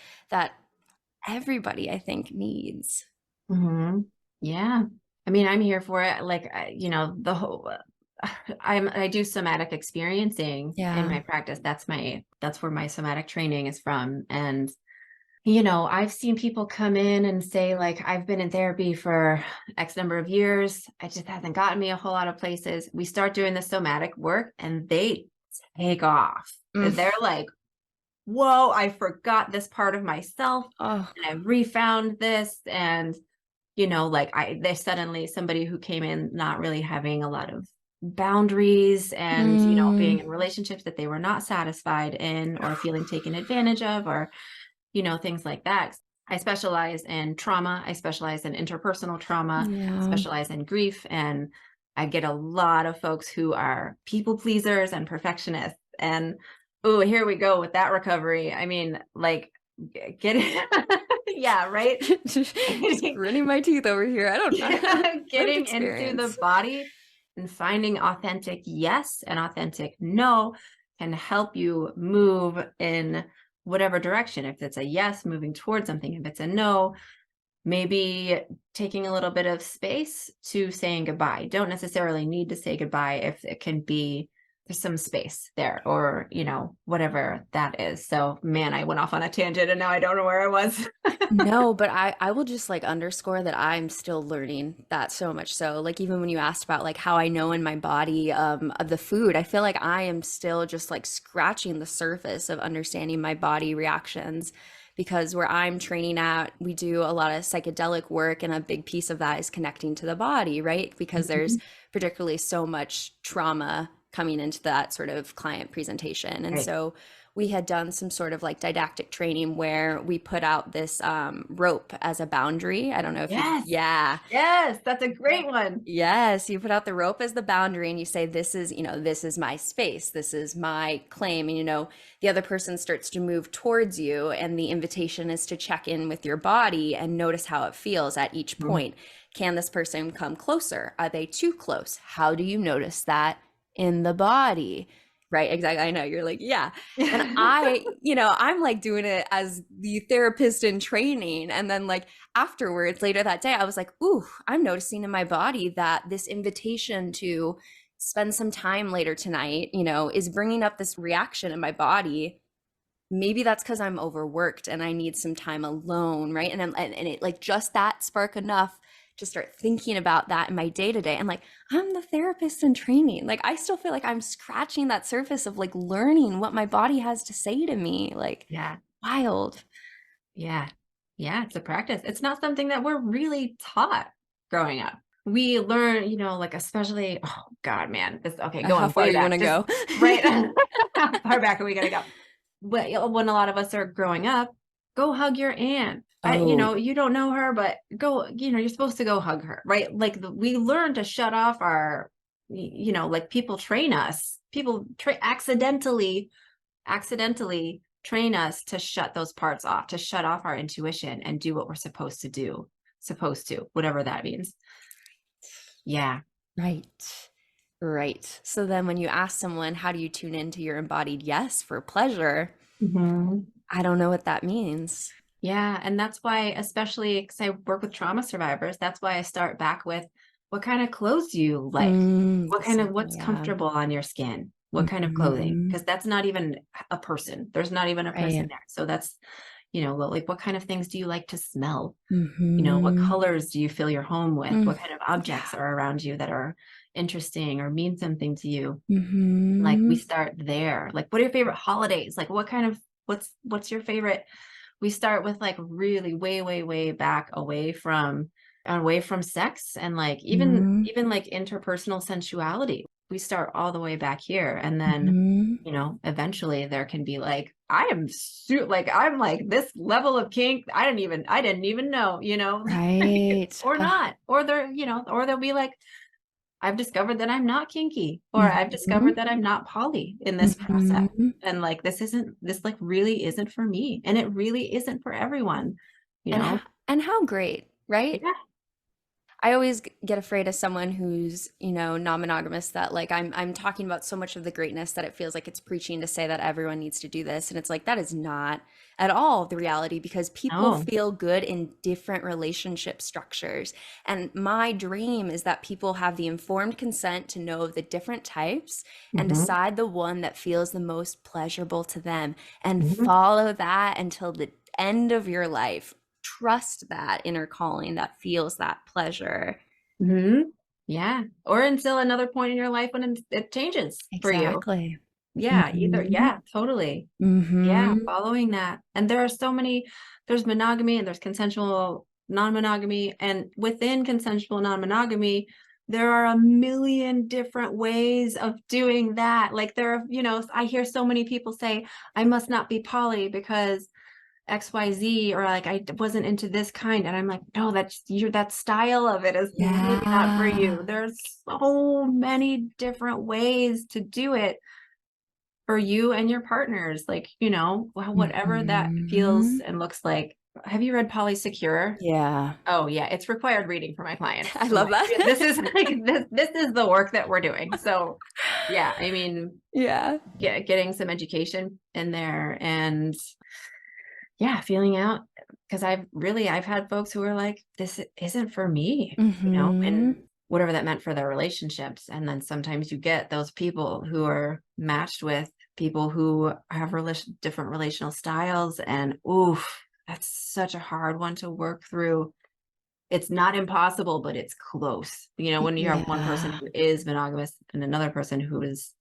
everybody I think needs. Hmm. Yeah. I mean, I'm here for it. Like, the whole, I do somatic experiencing in Yeah. my practice. That's where my somatic training is from. And, I've seen people come in and say, like, I've been in therapy for X number of years. It just hasn't gotten me a whole lot of places. We start doing the somatic work and they take off. Mm. They're like, whoa, I forgot this part of myself Oh. and I refound this. And like there's suddenly somebody who came in not really having a lot of boundaries and, being Mm. in relationships that they were not satisfied in or feeling taken advantage of or, things like that. I specialize in trauma. I specialize in interpersonal trauma. I Yeah. specialize in grief. And I get a lot of folks who are people pleasers and perfectionists. And oh, here we go with that recovery. I mean, like, get it. Yeah, right. Just gritting my teeth over here. I don't know. Yeah, Lived getting into the experience. body and finding authentic yes and authentic no can help you move in whatever direction. If it's a yes, moving towards something. If it's a no, maybe taking a little bit of space to saying goodbye. Don't necessarily need to say goodbye if it can be, there's some space there, or, whatever that is. So man, I went off on a tangent and now I don't know where I was. No, but I will just like underscore that I'm still learning that so much. So like even when you asked about like how I know in my body of the food, I feel like I am still just like scratching the surface of understanding my body reactions, because where I'm training at, we do a lot of psychedelic work, and a big piece of that is connecting to the body, right? Because there's particularly so much trauma coming into that sort of client presentation. And Right. so we had done some sort of like didactic training where we put out this rope as a boundary. I don't know if you, Yes. yeah. Yes. That's a great one. Yes, you put out the rope as the boundary and you say, this is, this is my space, this is my claim. And, the other person starts to move towards you, and the invitation is to check in with your body and notice how it feels at each point. Can this person come closer? Are they too close? How do you notice that in the body? Right, exactly. I know you're like, yeah. And I'm like doing it as the therapist in training. And then like afterwards, later that day, I was like, ooh, I'm noticing in my body that this invitation to spend some time later tonight, is bringing up this reaction in my body. Maybe that's because I'm overworked and I need some time alone, right? And it like just that spark enough to start thinking about that in my day to day. And like, I'm the therapist in training. Like, I still feel like I'm scratching that surface of like learning what my body has to say to me. Like, Yeah. wild. Yeah. Yeah. It's a practice. It's not something that we're really taught growing up. We learn, like, especially, oh God, man, okay, How going far way do you back, want to go? right. How far back are we going to go? But when a lot of us are growing up, go hug your aunt. Oh, You don't know her, but go, you're supposed to go hug her, right? Like we learn to shut off our, like people train us, accidentally train us to shut those parts off, to shut off our intuition and do what we're supposed to do, whatever that means. Yeah. right. Right. So then when you ask someone, how do you tune into your embodied yes for pleasure? I don't know what that means. Yeah. And that's why, especially because I work with trauma survivors, that's why I start back with what kind of clothes do you like? What's Yeah. comfortable on your skin? What kind of clothing? Because that's not even a person. There's not even a person Right. there. So that's, like what kind of things do you like to smell? What Mm-hmm. colors do you fill your home with? What kind of objects Yeah. are around you that are interesting or mean something to you? Like we Mm-hmm. start there. Like, what are your favorite holidays? Like what's your favorite? We start with like really way, way, way back away from sex, and like Mm-hmm. even like interpersonal sensuality. We start all the way back here. And then, Mm-hmm. eventually there can be like, I'm like this level of kink. I didn't even know, Right. or not, or or they'll be like, I've discovered that I'm not kinky, or I've Mm-hmm. discovered that I'm not poly in this process. Mm-hmm. And like, this like really isn't for me. And it really isn't for everyone, you know? And how great, right? Yeah. I always get afraid of someone who's, non-monogamous, that like I'm talking about so much of the greatness that it feels like it's preaching to say that everyone needs to do this. And it's like that is not at all the reality, because people Oh. feel good in different relationship structures. And my dream is that people have the informed consent to know the different types and Mhm. decide the one that feels the most pleasurable to them, and Mhm. follow that until the end of your life. Trust that inner calling that feels that pleasure. Mhm. Yeah. Or until another point in your life when it changes for you. Exactly. Yeah. Either. Mm-hmm. Yeah, totally. Yeah. Mm-hmm. Following that. And there are so many, there's monogamy and there's consensual non-monogamy. And within consensual non-monogamy, there are a million different ways of doing that. Like there are, I hear so many people say, I must not be poly because XYZ, or like I wasn't into this kind. And I'm like, no, that style of it is maybe not for you. Yeah. There's so many different ways to do it for you and your partners. Like, whatever that feels Mm-hmm. and looks like. Have you read Polysecure? Yeah. Oh yeah, it's required reading for my clients. I I'm love like, this that. is like this is the work that we're doing. So yeah, I mean, Yeah. getting some education in there, and yeah, feeling out, because I've had folks who are like, this isn't for me, and whatever that meant for their relationships. And then sometimes you get those people who are matched with people who have different relational styles, and oof, that's such a hard one to work through. It's not impossible, but it's close. When you have one person Yeah. who is monogamous and another person who is,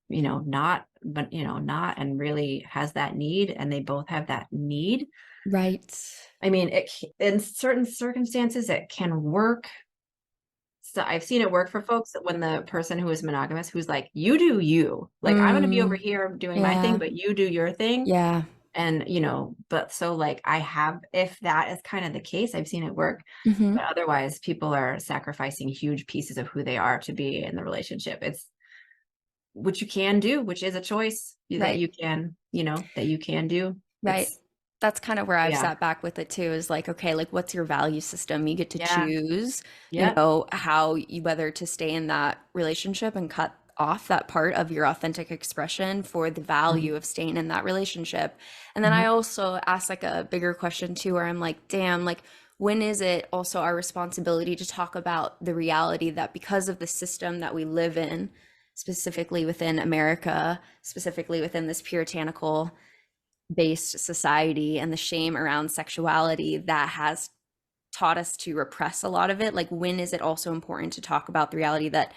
not, but not, and really has that need, and they both have that need. Right. I mean, in certain circumstances, it can work. So I've seen it work for folks that when the person who is monogamous, who's like, you do you, like, I'm going to be over here doing my thing, Yeah. but you do your thing. Yeah. And, but so like if that is kind of the case, I've seen it work. But otherwise, people are sacrificing huge pieces of who they are to be in the relationship. It's which you can do, which is a choice that Right. you can, that you can do. Right. That's kind of where I've Yeah. sat back with it too, is like, okay, like what's your value system? You get to Yeah. choose, Yeah. whether to stay in that relationship and cut off that part of your authentic expression for the value of staying in that relationship. And then I also ask like a bigger question too, where I'm like, damn, like when is it also our responsibility to talk about the reality that because of the system that we live in, specifically within America, specifically within this puritanical based society and the shame around sexuality that has taught us to repress a lot of it, like when is it also important to talk about the reality that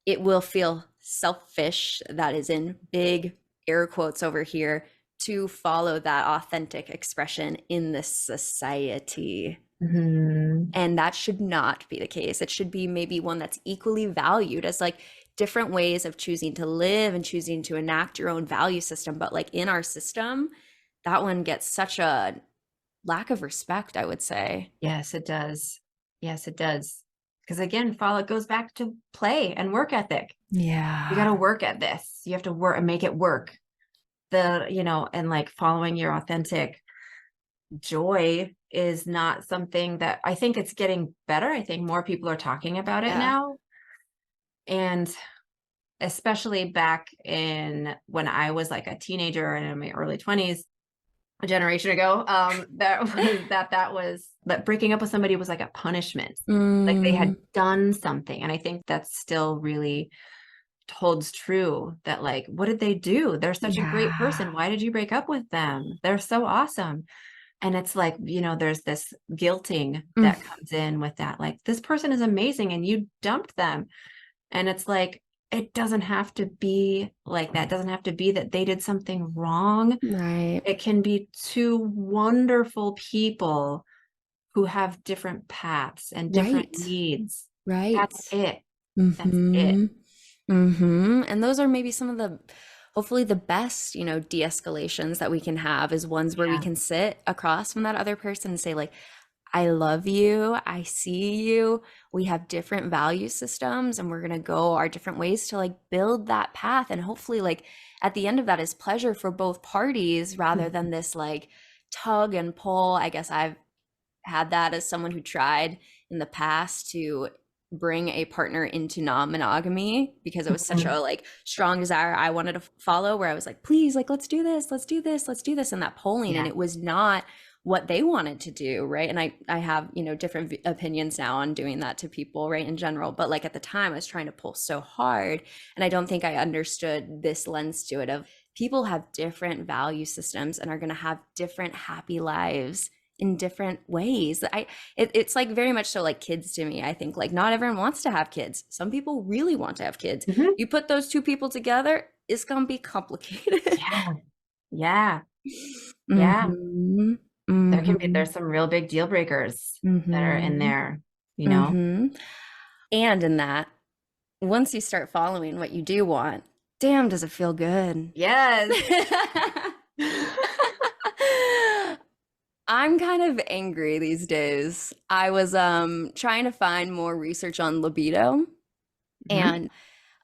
it will feel selfish, that is in big air quotes over here, to follow that authentic expression in this society? And that should not be the case. It should be maybe one that's equally valued as like different ways of choosing to live and choosing to enact your own value system. But like in our system, that one gets such a lack of respect, I would say. Yes, it does. Yes, it does. Because again, it goes back to play and work ethic. Yeah. You got to work at this. You have to work and make it work. And like following your authentic joy is not something that I think it's getting better. I think more people are talking about it now. And especially back in when I was like a teenager and in my early 20s, a generation ago, that breaking up with somebody was like a punishment. Like they had done something. And I think that's still really holds true, that like, what did they do? They're such a great person. Why did you break up with them? They're so awesome. And it's like, there's this guilting that comes in with that. Like, this person is amazing and you dumped them. And it's like, it doesn't have to be like that. It doesn't have to be that they did something wrong. Right. It can be two wonderful people who have different paths and different needs. Right. That's it. That's it. And those are maybe some of the, hopefully the best, de-escalations that we can have, is ones where we can sit across from that other person and say like, I love you. I see you. We have different value systems and we're going to go our different ways to like build that path. And hopefully like at the end of that is pleasure for both parties rather than this like tug and pull. I guess I've had that as someone who tried in the past to bring a partner into non-monogamy because it was such a like strong desire I wanted to follow, where I was like, please, like, let's do this, let's do this, let's do this, and that pulling, and it was not what they wanted to do, right? And I have, different opinions now on doing that to people, right, in general, but like at the time I was trying to pull so hard, and I don't think I understood this lens to it of people have different value systems and are going to have different happy lives in different ways. It's like very much so like kids to me. I think like not everyone wants to have kids. Some people really want to have kids. You put those two people together, it's gonna be complicated. Yeah. There's some real big deal breakers that are in there, And in that, once you start following what you do want, damn, does it feel good. Yes. I'm kind of angry these days. I was trying to find more research on libido, and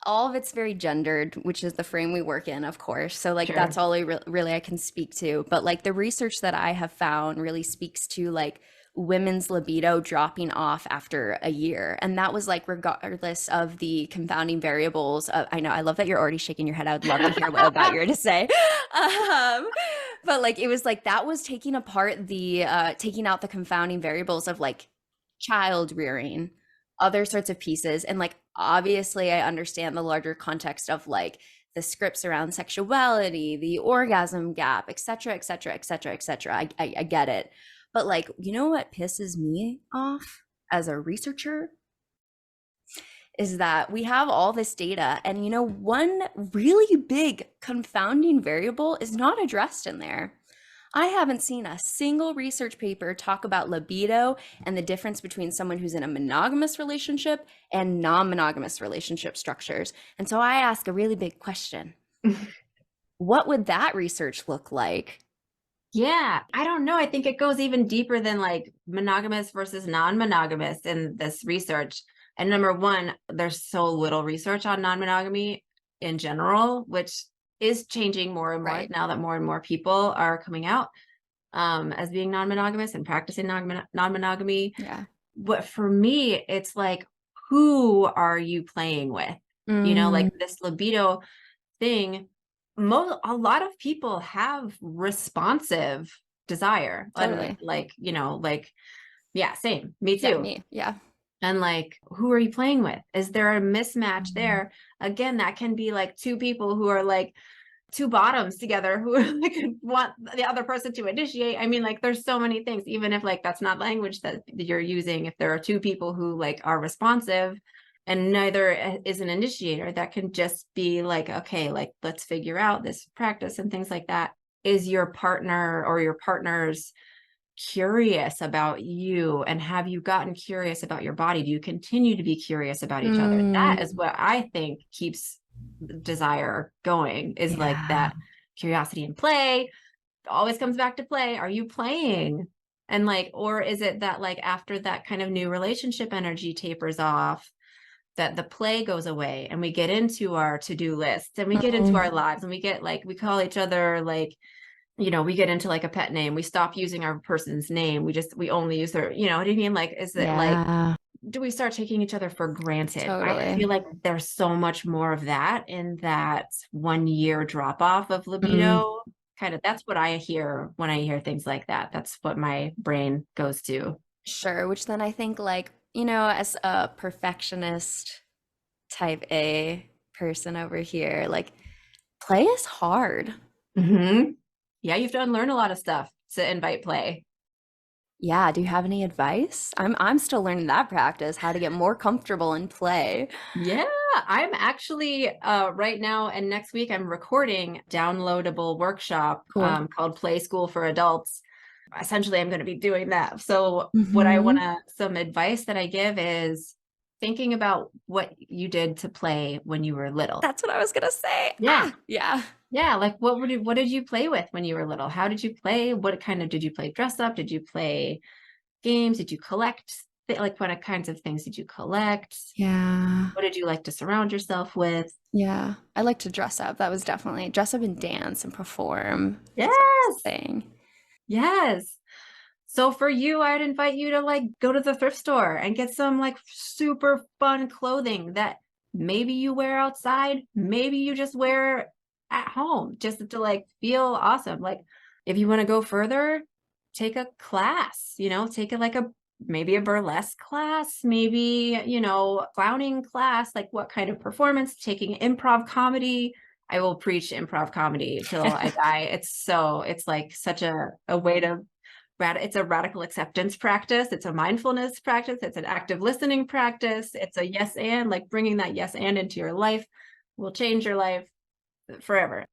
all of it's very gendered, which is the frame we work in, of course. So like that's all really I can speak to. But like the research that I have found really speaks to like women's libido dropping off after a year. And that was like regardless of the confounding variables. I know, I love that you're already shaking your head. I would love to hear what about you're to say. But like it was like that was taking apart the taking out the confounding variables of like child rearing, other sorts of pieces. And like obviously I understand the larger context of like the scripts around sexuality, the orgasm gap, et cetera, et cetera, et cetera, et cetera. I get it. But like, you know what pisses me off as a researcher is that we have all this data, and you know, one really big confounding variable is not addressed in there. I haven't seen a single research paper talk about libido and the difference between someone who's in a monogamous relationship and non-monogamous relationship structures. And so I ask a really big question. What would that research look like? Yeah, I don't know. I think it goes even deeper than like monogamous versus non-monogamous in this research. And number one, there's so little research on non-monogamy in general, which is changing more and more Right. now that more and more people are coming out as being non-monogamous and practicing non-monogamy. Yeah. But for me, it's like, who are you playing with? You know, like this libido thing, a lot of people have responsive desire. Totally. Like, you know, like, yeah, same, me Yeah, too. me. Yeah. And like, who are you playing with? Is there a mismatch there? Again, that can be like two people who are like two bottoms together who like want the other person to initiate. I mean, like, there's so many things, even if like that's not language that you're using. If there are two people who like are responsive and neither is an initiator, that can just be like, okay, like, let's figure out this practice and things like that. Is your partner or your partner's curious about you, and have you gotten curious about your body? Do you continue to be curious about each other? That is what I think keeps desire going, is like Yeah. that curiosity and play. Always comes back to play. Are you playing? And like, or is it that like after that kind of new relationship energy tapers off, that the play goes away and we get into our to-do lists and we get into our lives and we get like, we call each other like, you know, we get into like a pet name. We stop using our person's name. We only use their, you know what I mean? Like, is it like, Yeah. do we start taking each other for granted? I Totally. feel like there's so much more of that in that 1 year drop off of Mm. libido. Kind of, that's what I hear when I hear things like that. That's what my brain goes to. Sure. Which then I think, like, you know, as a perfectionist type A person over here, like, play is hard. Hmm. Yeah, you have to unlearn a lot of stuff to invite play. Yeah. Do you have any advice? I'm still learning that practice, how to get more comfortable in play. Yeah, I'm actually right now and next week I'm recording downloadable workshop Cool. called Play School for Adults. Essentially, I'm going to be doing that. So what I want Hmm. to, some advice that I give is thinking about what you did to play when you were little. That's what I was gonna say. Yeah. Ah, yeah. Yeah, like what did you play with when you were little? How did you play? What kind of, did you play dress up? Did you play games? Did you collect? Like, what kinds of things did you collect? Yeah. What did you like to surround yourself with? Yeah. I like to dress up. That was definitely dress up and dance and perform. That's Yes. a thing. Yes. So for you, I'd invite you to like go to the thrift store and get some like super fun clothing that maybe you wear outside, maybe you just wear at home just to like feel awesome. Like, if you want to go further, take a class, you know, take a like a maybe a burlesque class, maybe, you know, clowning class, like what kind of performance, taking improv comedy. I will preach improv comedy till I die. It's like such a way to it's a radical acceptance practice. It's a mindfulness practice. It's an active listening practice. It's a yes and, like, bringing that yes and into your life will change your life forever.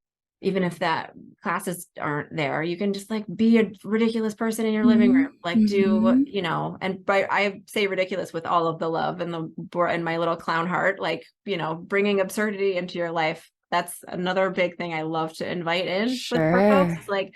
Even if that classes aren't there, you can just like be a ridiculous person in your living room, like do, Mhm. you know, and by, I say ridiculous with all of the love and and my little clown heart, like, you know, bringing absurdity into your life. That's another big thing I love to invite in with for folks. Sure. It's like,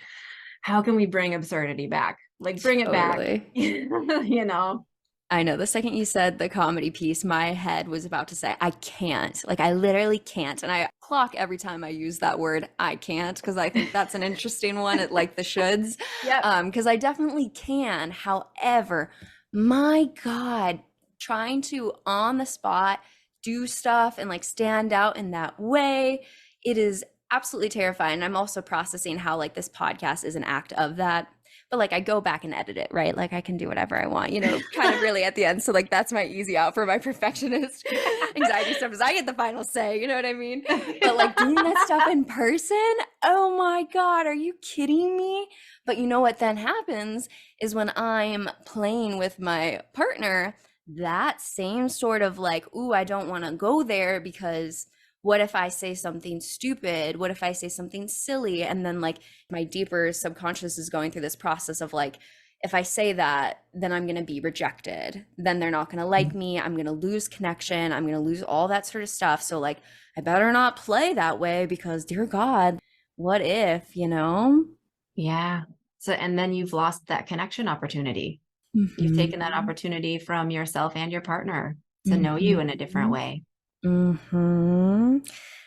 how can we bring absurdity back? Like, bring it back, Totally. you know? I know the second you said the comedy piece, my head was about to say, I can't. Like, I literally can't. And I clock every time I use that word, I can't, because I think that's an interesting one at like the shoulds. Yep. Because I definitely can. However, my God, trying to on the spot do stuff and like stand out in that way, it is absolutely terrifying. I'm also processing how like this podcast is an act of that. But like I go back and edit it, right? Like I can do whatever I want, kind of really at the end. So like that's my easy out for my perfectionist anxiety stuff is I get the final say, you know what I mean? But like doing that stuff in person, oh my God, are you kidding me? But you know what then happens is when I'm playing with my partner, that same sort of like, ooh, I don't want to go there because what if I say something stupid? What if I say something silly? And then like my deeper subconscious is going through this process of like, if I say that, then I'm going to be rejected. Then they're not going to like me. I'm going to lose connection. I'm going to lose all that sort of stuff. So like, I better not play that way because dear God, what if, Yeah. So, and then you've lost that connection opportunity. You've taken that opportunity from yourself and your partner to know you in a different way. And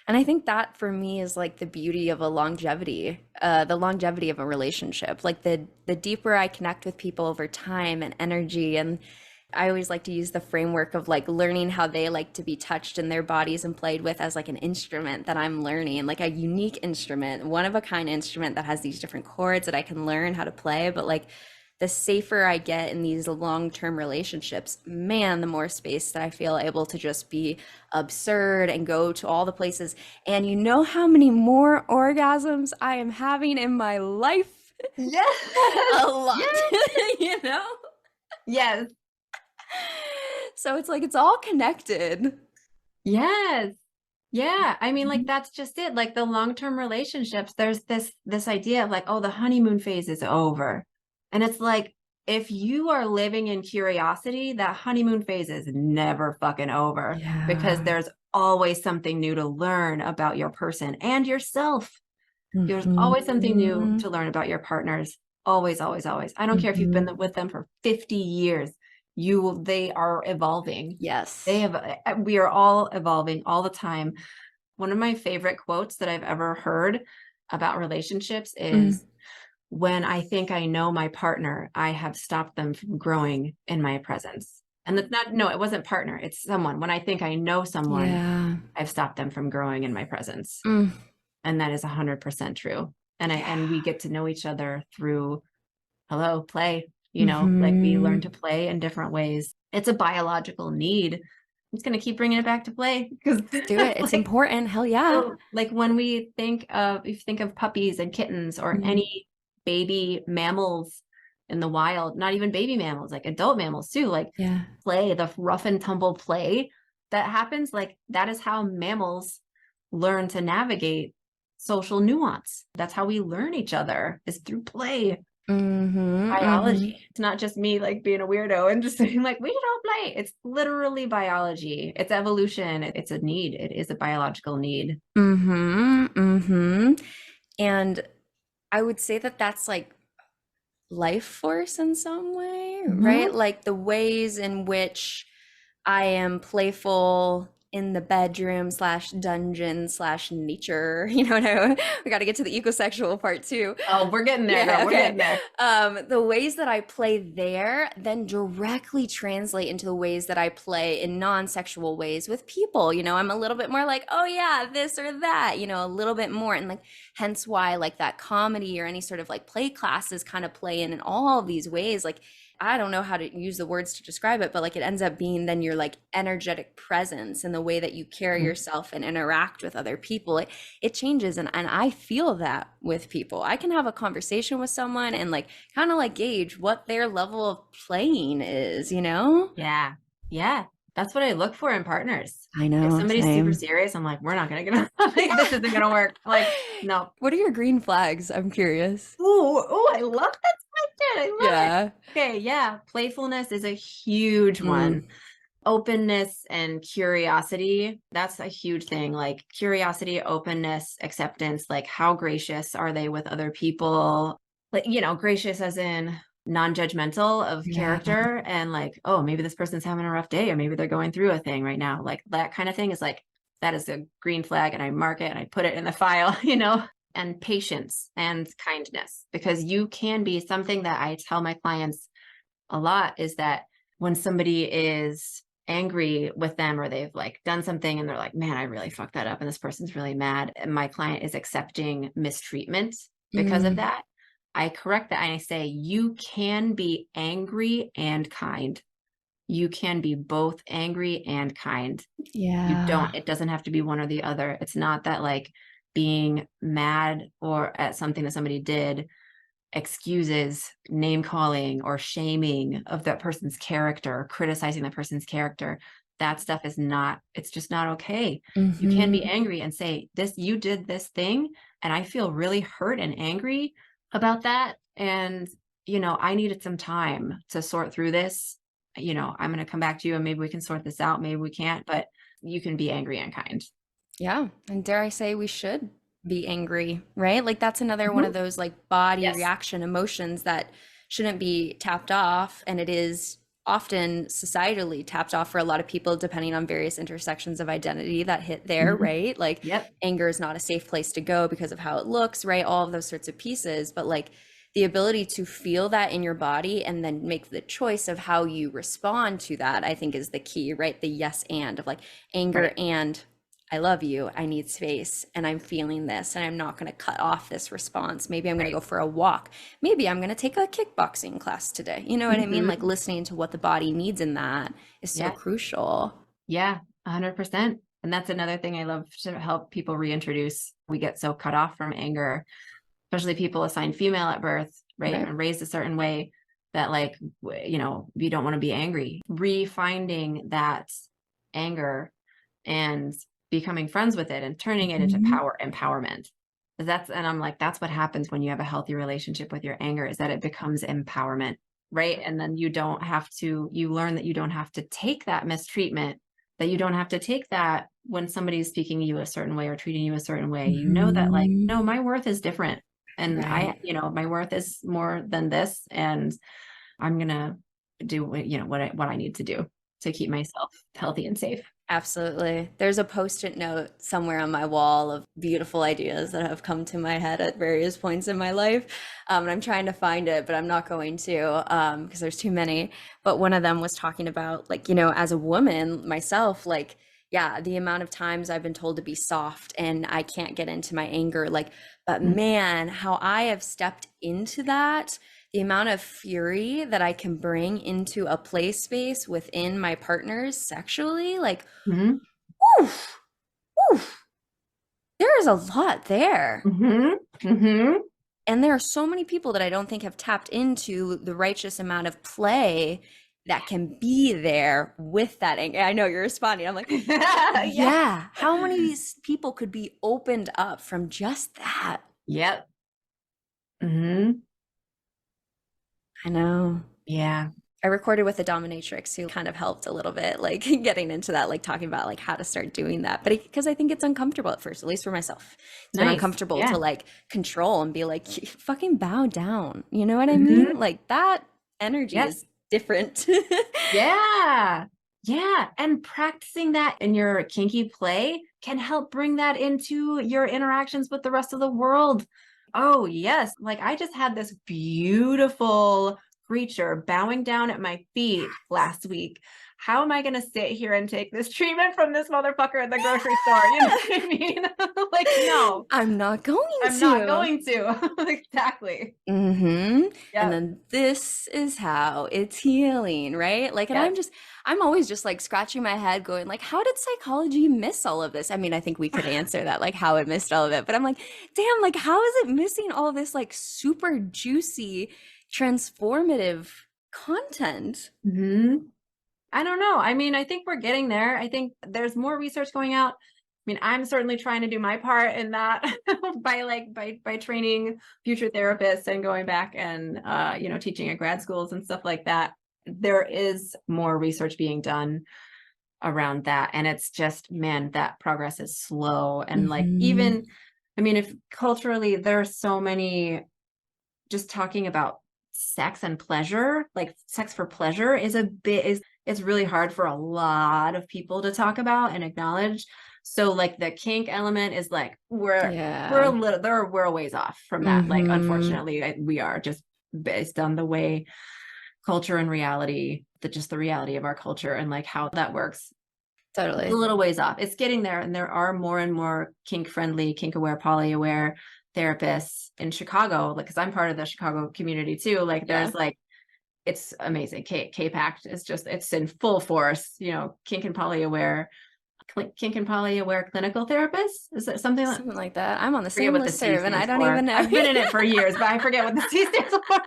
I think that for me is like the beauty of the longevity of a relationship. Like the deeper I connect with people over time and energy, and I always like to use the framework of like learning how they like to be touched in their bodies and played with as like an instrument that I'm learning, like a unique instrument, one of a kind instrument that has these different chords that I can learn how to play. But like the safer I get in these long-term relationships, man, the more space that I feel able to just be absurd and go to all the places. And you know how many more orgasms I am having in my life? Yes. A lot, Yes. you know? Yes. So it's like, it's all connected. Yes. Yeah. I mean, like, that's just it. Like the long-term relationships, there's this idea of like, oh, the honeymoon phase is over. And it's like, if you are living in curiosity, that honeymoon phase is never fucking over because Yeah. there's always something new to learn about your person and yourself. There's always something new to learn about your partners. Always, always, always. I don't care if you've been with them for 50 years. They are evolving. Yes. We are all evolving all the time. One of my favorite quotes that I've ever heard about relationships is, when I think I know my partner, I have stopped them from growing in my presence. And that's not, no, it wasn't partner, it's someone. When I think I know someone, Yeah. I've stopped them from growing in my presence. Mm. And that is 100% true. And we get to know each other through play, like we learn to play in different ways. It's a biological need. I'm just going to keep bringing it back to play because Do it. It's important. Hell yeah. so, like when if you think of puppies and kittens or any baby mammals in the wild, not even baby mammals, like adult mammals too, like Yeah. play, the rough and tumble play that happens, like that is how mammals learn to navigate social nuance. That's how we learn each other, is through play. Biology. It's not just me like being a weirdo and just saying like, we should all play. It's literally biology. It's evolution. It's a need. It is a biological need. And I would say that that's like life force in some way, right? Like the ways in which I am playful in the bedroom / dungeon / nature. We got to get to the ecosexual part too. Oh, we're getting there, girl. We're getting there. The ways that I play there then directly translate into the ways that I play in non-sexual ways with people. I'm a little bit more like, oh yeah, this or that, a little bit more. And like, hence why like that comedy or any sort of like play classes kind of play in all of these ways. Like, I don't know how to use the words to describe it, but like it ends up being then your like energetic presence and the way that you carry yourself and interact with other people. It changes. And I feel that with people. I can have a conversation with someone and like kind of like gauge what their level of playing is, Yeah. Yeah. That's what I look for in partners. I know. If somebody's super serious, I'm like, we're not going to get on. This isn't going to work. Like, no. What are your green flags? I'm curious. Ooh, I love that question. I love it. Okay. Yeah. Playfulness is a huge one. Openness and curiosity. That's a huge thing. Like curiosity, openness, acceptance. Like how gracious are they with other people? Like, gracious as in non-judgmental of character and like, oh, maybe this person's having a rough day or maybe they're going through a thing right now. Like that kind of thing is like, that is a green flag, and I mark it and I put it in the file, and patience and kindness, because you can be something that I tell my clients a lot is that when somebody is angry with them, or they've like done something and they're like, man, I really fucked that up and this person's really mad, and my client is accepting mistreatment because of that, I correct that and I say, you can be angry and kind. You can be both angry and kind. Yeah. It doesn't have to be one or the other. It's not that like being mad or at something that somebody did excuses name calling or shaming of that person's character, criticizing that person's character. That stuff is not, it's just not okay. You can be angry and say, this, you did this thing, and I feel really hurt and angry about that. And, I needed some time to sort through this. I'm going to come back to you and maybe we can sort this out. Maybe we can't, but you can be angry and kind. Yeah. And dare I say we should be angry, right? Like that's another one of those like body Yes. reaction emotions that shouldn't be tapped off. And it is often societally tapped off for a lot of people, depending on various intersections of identity that hit there, right? Like anger is not a safe place to go because of how it looks, right? All of those sorts of pieces. But like the ability to feel that in your body and then make the choice of how you respond to that, I think is the key, right? The yes and of like anger and I love you, I need space, and I'm feeling this, and I'm not going to cut off this response. Maybe I'm going to go for a walk. Maybe I'm going to take a kickboxing class today. You know what I mean? Like listening to what the body needs in that is so crucial. Yeah, 100%. And that's another thing I love to help people reintroduce. We get so cut off from anger, especially people assigned female at birth, right? And raised a certain way that like, you don't want to be angry. Refinding that anger and becoming friends with it and turning it into empowerment. And I'm like, that's what happens when you have a healthy relationship with your anger, is that it becomes empowerment, right? And then you learn that you don't have to take that mistreatment, that you don't have to take that when somebody's speaking to you a certain way or treating you a certain way. You know that like, no, my worth is different. And my worth is more than this. And I'm going to do, what I need to do to keep myself healthy and safe. Absolutely. There's a post-it note somewhere on my wall of beautiful ideas that have come to my head at various points in my life. And I'm trying to find it, but I'm not going to because there's too many. But one of them was talking about like, as a woman myself, like, yeah, the amount of times I've been told to be soft and I can't get into my anger, like, but man, how I have stepped into that, the amount of fury that I can bring into a play space within my partners sexually, like, oof, there is a lot there. And there are so many people that I don't think have tapped into the righteous amount of play that can be there with that anger. I know you're responding. I'm like, yeah. How many of these people could be opened up from just that? Yep. I know. Yeah. I recorded with a dominatrix who kind of helped a little bit, like getting into that, like talking about like how to start doing that. But because I think it's uncomfortable at first, at least for myself. It's been uncomfortable to like control and be like, fucking bow down. You know what I mean? Like that energy is different. Yeah. And practicing that in your kinky play can help bring that into your interactions with the rest of the world. Oh, yes. Like I just had this beautiful creature bowing down at my feet last week. How am I going to sit here and take this treatment from this motherfucker at the grocery store? You know what I mean? Like, no. I'm not going to. Exactly. And then this is how it's healing, right? Like, and I'm always just like scratching my head going like, how did psychology miss all of this? I mean, I think we could answer that, like how it missed all of it, but I'm like, damn, like how is it missing all this like super juicy, transformative content? I don't know. I mean, I think we're getting there. I think there's more research going out. I mean, I'm certainly trying to do my part in that by training future therapists and going back and teaching at grad schools and stuff like that. There is more research being done around that, and it's just, man, that progress is slow. And like, even, I mean, if culturally there are so many, just talking about sex and pleasure, like sex for pleasure it's really hard for a lot of people to talk about and acknowledge. So like the kink element is like, we're a ways off from that. Like, unfortunately, we are, just based on the way culture and reality just the reality of our culture and like how that works. Totally. It's a little ways off. It's getting there. And there are more and more kink friendly, kink aware, poly aware therapists in Chicago. Like, cause I'm part of the Chicago community too. Like there's like, it's amazing. K-Pact is just, it's in full force, you know, kink and poly aware clinical therapists. Is it something like that? I'm on the same what the C listserv and I stands don't for. even know. I've been in it for years, but I forget what the C stands for.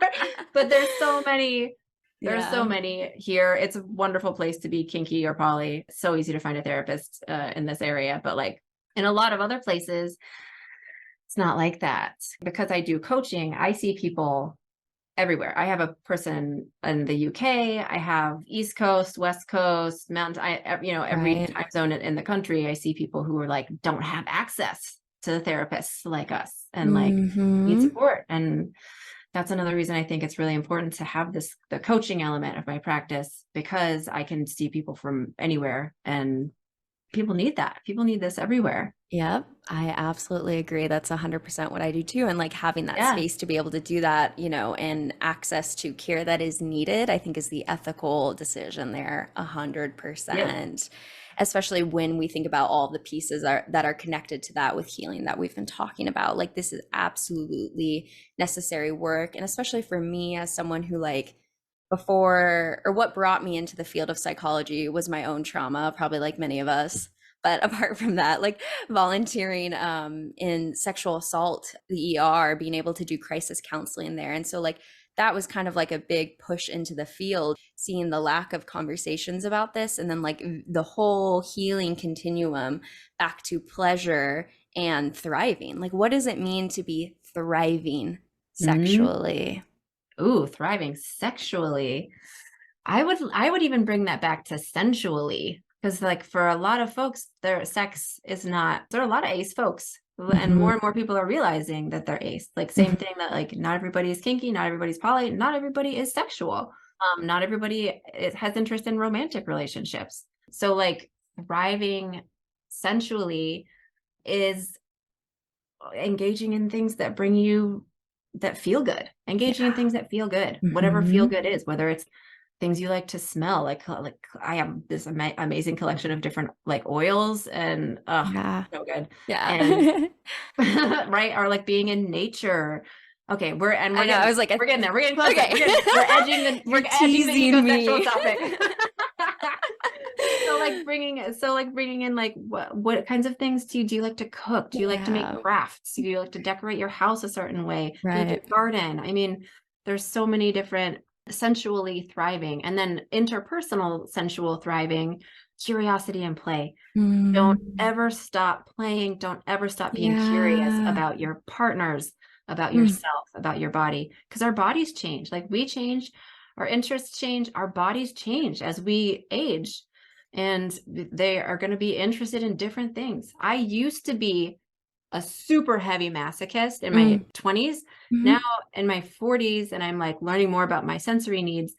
But there's so many. There's so many here. It's a wonderful place to be kinky or poly. It's so easy to find a therapist in this area. But like in a lot of other places, it's not like that. Because I do coaching, I see people everywhere. I have a person in the UK. I have East Coast, West Coast, Mountain. Every time zone in the country, I see people who are like don't have access to therapists like us and like need support. And that's another reason I think it's really important to have the coaching element of my practice, because I can see people from anywhere and people need that. People need this everywhere. Yep, I absolutely agree. That's 100% what I do too. And like having that space to be able to do that, you know, and access to care that is needed, I think is the ethical decision there, 100%. Especially when we think about all the pieces that are connected to that with healing that we've been talking about. Like this is absolutely necessary work. And especially for me as someone who like what brought me into the field of psychology was my own trauma, probably like many of us. But apart from that, like volunteering in sexual assault, the ER, being able to do crisis counseling there. And so like that was kind of like a big push into the field, seeing the lack of conversations about this, and then like the whole healing continuum back to pleasure and thriving. Like, what does it mean to be thriving sexually? Ooh, thriving sexually. I would even bring that back to sensually, because like for a lot of folks, their sex is not, there are a lot of ace folks. And more people are realizing that they're ace. Like same thing that like not everybody is kinky, not everybody's poly, not everybody is sexual. Not everybody has interest in romantic relationships. So like thriving sensually is engaging in things that bring you, that feel good, engaging in things that feel good, whatever feel good is, whether it's things you like to smell, like I have this amazing collection of different like oils and so good. And right, or like being in nature. Okay, we're getting there, we're getting closer. Okay. We're edging the ecosexual topic. So like bringing in like what kinds of things do you like to cook? Do you like to make crafts? Do you like to decorate your house a certain way? Do you like to garden? I mean, there's so many different sensually thriving, and then interpersonal sensual thriving, curiosity and play. Don't ever stop playing. Don't ever stop being curious about your partners, about yourself, about your body, because our bodies change. Like we change, our interests change, our bodies change as we age, and they are going to be interested in different things. I used to be a super heavy masochist in my 20s. Now in my 40s, and I'm like learning more about my sensory needs,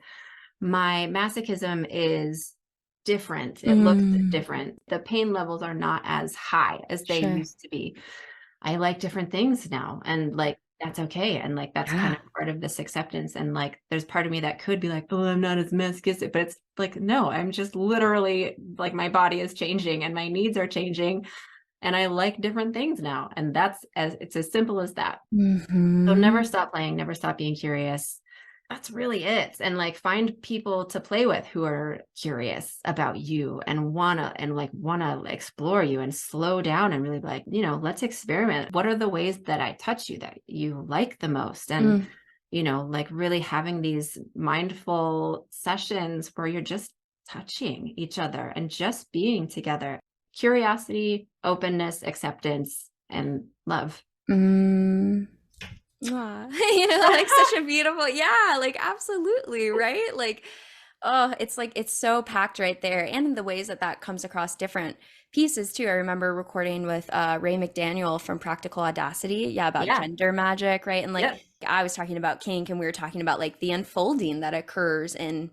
my masochism is different. It looks different. The pain levels are not as high as they used to be. I like different things now, and like that's okay. And like that's kind of part of this acceptance. And like there's part of me that could be like, oh, I'm not as masochistic, but it's like, no, I'm just literally like my body is changing and my needs are changing. And I like different things now. And it's as simple as that. So never stop playing, never stop being curious. That's really it. And like find people to play with who are curious about you and wanna explore you, and slow down and really like, let's experiment. What are the ways that I touch you that you like the most? And, like really having these mindful sessions where you're just touching each other and just being together. Curiosity, openness, acceptance, and love. Like such a beautiful, like absolutely, right? Like, oh, it's like it's so packed right there, and in the ways that comes across different pieces too. I remember recording with Ray McDaniel from Practical Audacity, about gender magic, right? And like I was talking about kink, and we were talking about like the unfolding that occurs in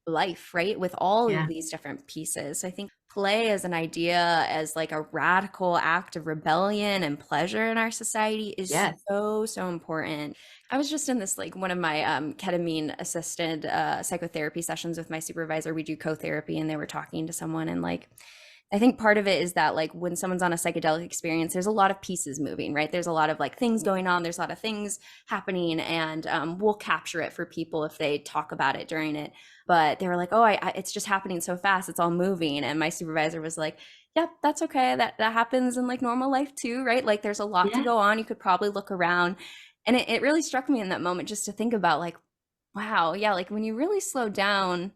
life, right? With all Yeah. of these different pieces. So I think play as an idea, as like a radical act of rebellion and pleasure in our society is Yes. so important. I was just in this, like one of my ketamine assisted psychotherapy sessions with my supervisor. We do co-therapy, and they were talking to someone, and like I think part of it is that like when someone's on a psychedelic experience, there's a lot of pieces moving, right? There's a lot of like things going on. There's a lot of things happening, and we'll capture it for people if they talk about it during it. But they were like, "Oh, it's just happening so fast. It's all moving." And my supervisor was like, "Yep, that's okay. That happens in like normal life too, right? Like there's a lot to Yeah. go on. You could probably look around." And it really struck me in that moment just to think about like, wow, yeah, like when you really slow down,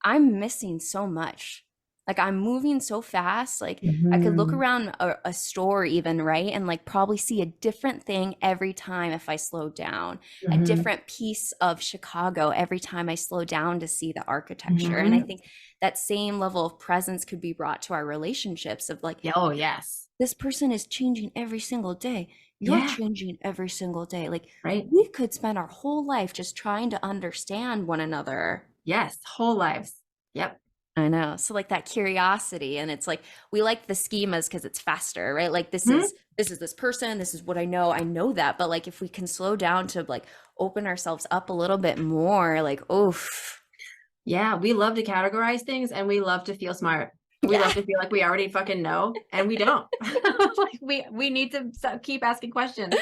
I'm missing so much. Like I'm moving so fast. Like I could look Mhm. around a store even, right? And like probably see a different thing every time if I slow down, a Mhm. different piece of Chicago every time I slow down to see the architecture. And I Mhm. think that same level of presence could be brought to our relationships of like, Yeah, oh, yes. this person is changing every single day. You're Yeah. changing every single day. Like Right. we could spend our whole life just trying to understand one another. Yes. Whole lives. Yep. I know. So like that curiosity, and it's like we like the schemas because it's faster, right? Like Mhm. this is this person, this is what I know that. But like if we can slow down to like open ourselves up a little bit more, like oof. Yeah, we love to categorize things and we love to feel smart. We Yeah. love to feel like we already fucking know, and we don't. Like we need to keep asking questions,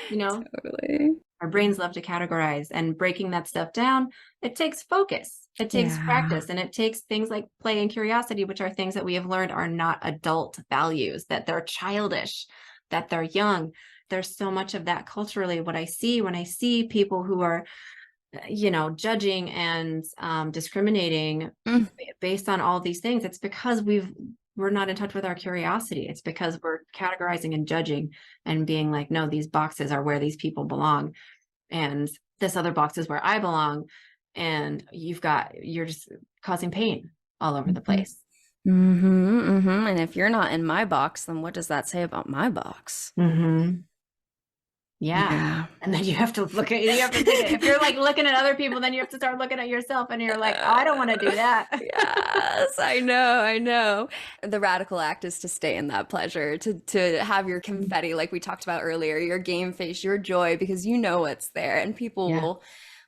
you know? Totally. Our brains love to categorize, and breaking that stuff down, it takes focus. It takes Yeah. practice, and it takes things like play and curiosity, which are things that we have learned are not adult values, that they're childish, that they're young. There's so much of that culturally. What I see when I see people who are judging and discriminating Mm. based on all these things, it's because we're not in touch with our curiosity. It's because we're categorizing and judging and being like, no, these boxes are where these people belong, and this other box is where I belong, and you're just causing pain all over the Mhm. place. And if you're not in my box, then what does that say about my box? Hmm. Yeah. Yeah. And then you have to think if you're like looking at other people, then you have to start looking at yourself, and you're like, oh, I don't want to do that. Yes, I know. The radical act is to stay in that pleasure, to have your confetti, like we talked about earlier, your game face, your joy, because you know what's there, and people Yeah.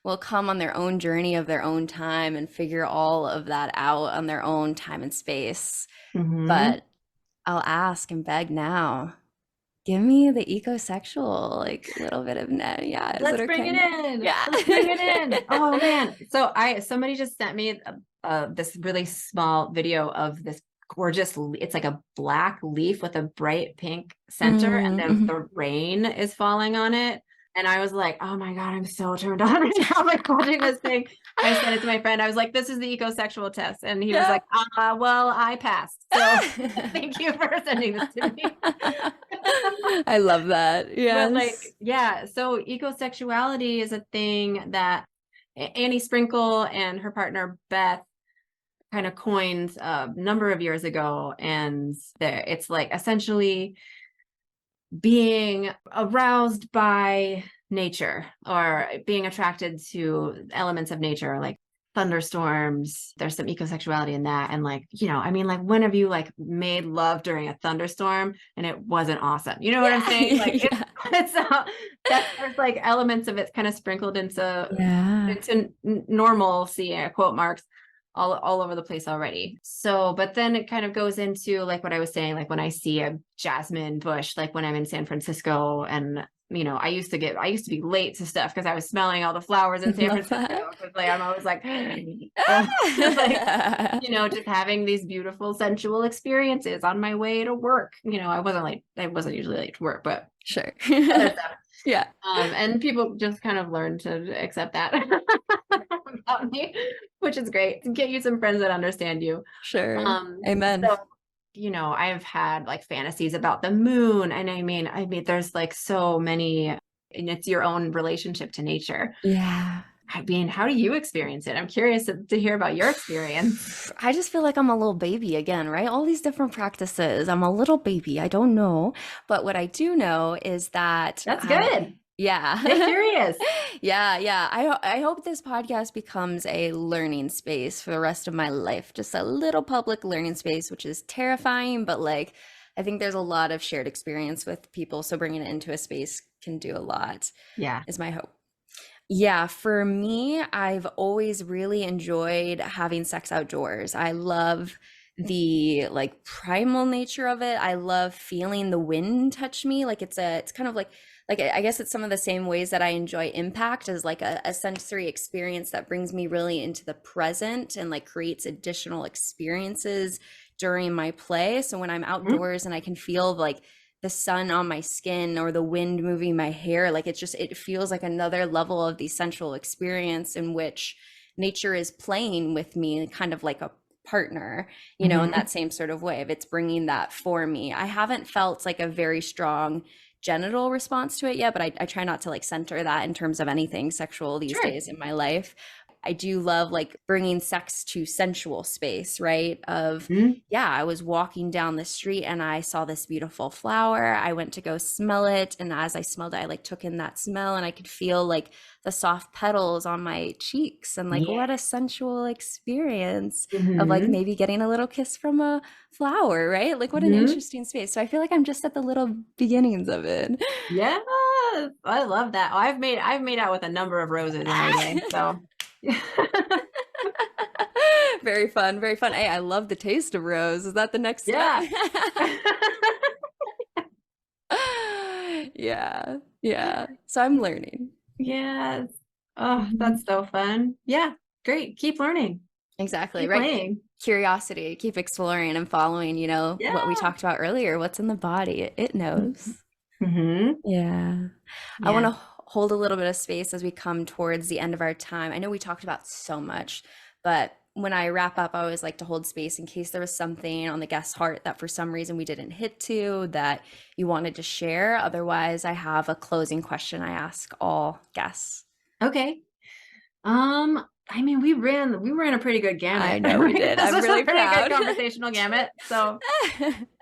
will come on their own journey of their own time and figure all of that out on their own time and space. Hmm. But I'll ask and beg now. Give me the ecosexual, like little bit of net. Yeah, is it Let's bring it okay? in. Yeah. Let's bring it in. Oh man. So somebody just sent me this really small video of this gorgeous, it's like a black leaf with a bright pink center, and then Mm-hmm. the rain is falling on it. And I was like, oh my God, I'm so turned on right now. Like watching this thing. I sent it to my friend. I was like, this is the ecosexual test. And he was Yeah. like, well, I passed. So thank you for sending this to me. I love that. But like, Yes. yeah, so ecosexuality is a thing that Annie Sprinkle and her partner Beth kind of coined a number of years ago. And it's like essentially being aroused by nature, or being attracted to elements of nature, like thunderstorms. There's some ecosexuality in that. And like, I mean, like, when have you like made love during a thunderstorm and it wasn't awesome? You know what I'm Yeah. saying? Like Yeah. it's there's like elements of it kind of sprinkled into Yeah. normalcy, quote marks, all over the place already. So, but then it kind of goes into like what I was saying, like when I see a jasmine bush, like when I'm in San Francisco, and I used to be late to stuff because I was smelling all the flowers in San Love Francisco. that. Because like I'm always like, like just having these beautiful sensual experiences on my way to work. I wasn't usually late to work, but Sure. other stuff. Yeah. And people just kind of learn to accept that about me, which is great. To get you some friends that understand you. Sure. Um, Amen. so, I've had like fantasies about the moon, and I mean, there's like so many, and it's your own relationship to nature. Yeah. I mean, how do you experience it? I'm curious to hear about your experience. I just feel like I'm a little baby again, right? All these different practices. I'm a little baby. I don't know. But what I do know is that That's good. Yeah. Stay curious. Yeah. I hope this podcast becomes a learning space for the rest of my life. Just a little public learning space, which is terrifying, but like I think there's a lot of shared experience with people, so bringing it into a space can do a lot, Yeah. is my hope. Yeah, for me, I've always really enjoyed having sex outdoors. I love the like primal nature of it. I love feeling the wind touch me. Like it's kind of like I guess it's some of the same ways that I enjoy impact as like a sensory experience that brings me really into the present and like creates additional experiences during my play. So when I'm Mhm. outdoors and I can feel like the sun on my skin or the wind moving my hair, like it feels like another level of the sensual experience in which nature is playing with me kind of like a partner, you know, in Mhm. that same sort of way of it's bringing that for me. I haven't felt like a very strong genital response to it yet, but I try not to like center that in terms of anything sexual these Sure. days in my life. I do love like bringing sex to sensual space, right? Of Mhm. yeah, I was walking down the street and I saw this beautiful flower. I went to go smell it. And as I smelled it, I like took in that smell and I could feel like the soft petals on my cheeks. And like, Yeah. what a sensual experience of like Mhm. maybe getting a little kiss from a flower, right? Like, what an Mhm. interesting space. So I feel like I'm just at the little beginnings of it. Yes, I love that. Oh, I've made out with a number of roses in my day, so Very fun, very fun. Hey, I love the taste of rose. Is that the next step? yeah. Yeah, yeah. So I'm learning. Yes. Oh, that's Mhm. so fun. Yeah, great. Keep learning. Exactly, Keep right? playing. Curiosity, keep exploring and following, you know, what we Yeah. talked about earlier. What's in the body? It knows. Mhm. Yeah. I want Yeah. to hold a little bit of space as we come towards the end of our time. I know we talked about so much, but when I wrap up, I always like to hold space in case there was something on the guest's heart that for some reason we didn't hit to that you wanted to share. Otherwise, I have a closing question I ask all guests. Okay. I mean, we ran a pretty good I gamut. know we did. This I'm was a really pretty good proud. conversational gamut. So,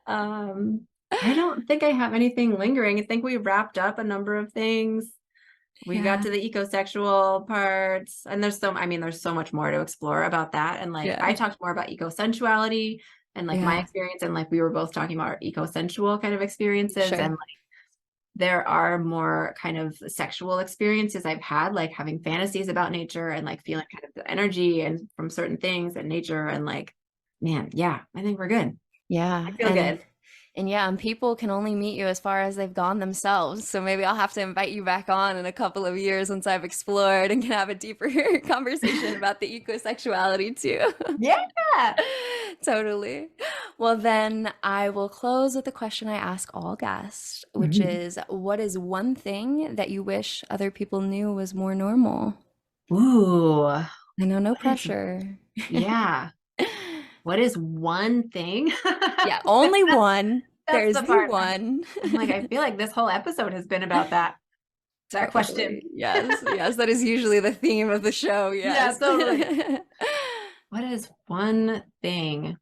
I don't think I have anything lingering. I think we wrapped up a number of things. We got Yeah. to the ecosexual parts, and there's so much more to explore about that. And like, I Yeah. talked more about ecosensuality and like my Yeah. experience, and like we were both talking about our ecosensual kind of experiences. And Sure. like, there are more kind of sexual experiences I've had, like having fantasies about nature and like feeling kind of the energy and from certain things and nature. And like, man, yeah, I think we're good. I Yeah. feel good. And yeah, and people can only meet you as far as they've gone themselves. So maybe I'll have to invite you back on in a couple of years once I've explored and can have a deeper conversation about the ecosexuality too. Yeah. Totally. Well, then I will close with a question I ask all guests, which Mhm. is what is one thing that you wish other people knew was more normal? Ooh, I know, no what is, pressure. yeah. What is one thing? Yeah, only one. That's There's the the part. one. I'm like, I feel like this whole episode has been about that question. Totally. Yes. Yes. That is usually the theme of the show. Yeah, Yes. totally. What is one thing?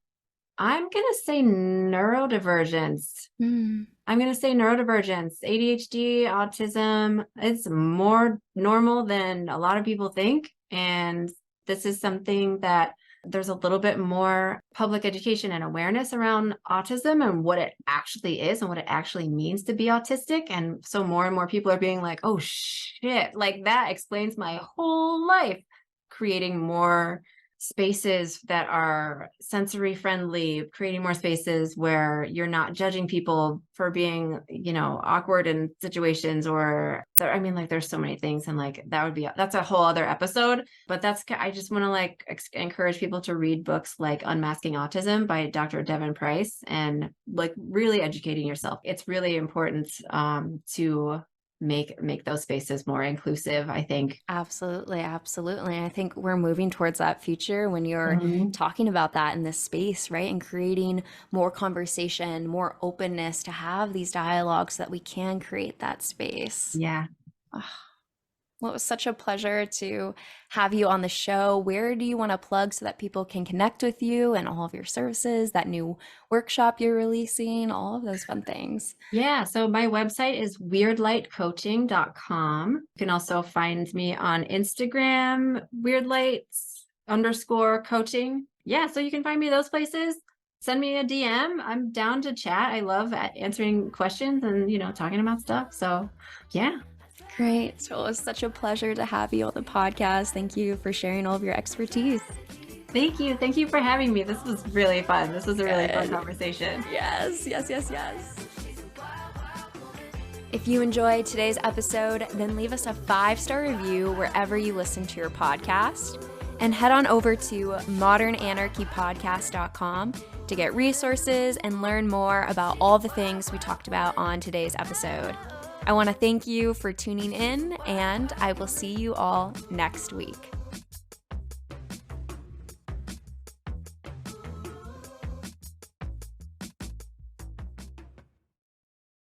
I'm gonna say neurodivergence. Mm, I'm gonna say neurodivergence, ADHD, autism. It's more normal than a lot of people think. And this is something that there's a little bit more public education and awareness around autism and what it actually is and what it actually means to be autistic. And so more and more people are being like, oh shit, like that explains my whole life, creating more spaces that are sensory friendly, creating more spaces where you're not judging people for being, awkward in situations or I mean, like there's so many things and like that's a whole other episode, but I just want to like encourage people to read books like Unmasking Autism by Dr. Devin Price and like really educating yourself. It's really important to make those spaces more inclusive, I think. absolutely. Absolutely. I think we're moving towards that future when you're Mhm. talking about that in this space, right? And creating more conversation, more openness to have these dialogues so that we can create that space. Yeah. Ugh, Well, it was such a pleasure to have you on the show. Where do you want to plug so that people can connect with you and all of your services, that new workshop you're releasing, all of those fun things? Yeah, so my website is weirdlightcoaching.com. You can also find me on Instagram, weirdlights_coaching. Yeah, so you can find me those places. Send me a DM. I'm down to chat. I love answering questions and, talking about stuff. So, yeah. Great. So it was such a pleasure to have you on the podcast. Thank you for sharing all of your expertise. Thank you. Thank you for having me. This was really fun. This was a really fun conversation. Yes. If you enjoyed today's episode, then leave us a 5-star review wherever you listen to your podcast. And head on over to modernanarchypodcast.com to get resources and learn more about all the things we talked about on today's episode. I want to thank you for tuning in, and I will see you all next week.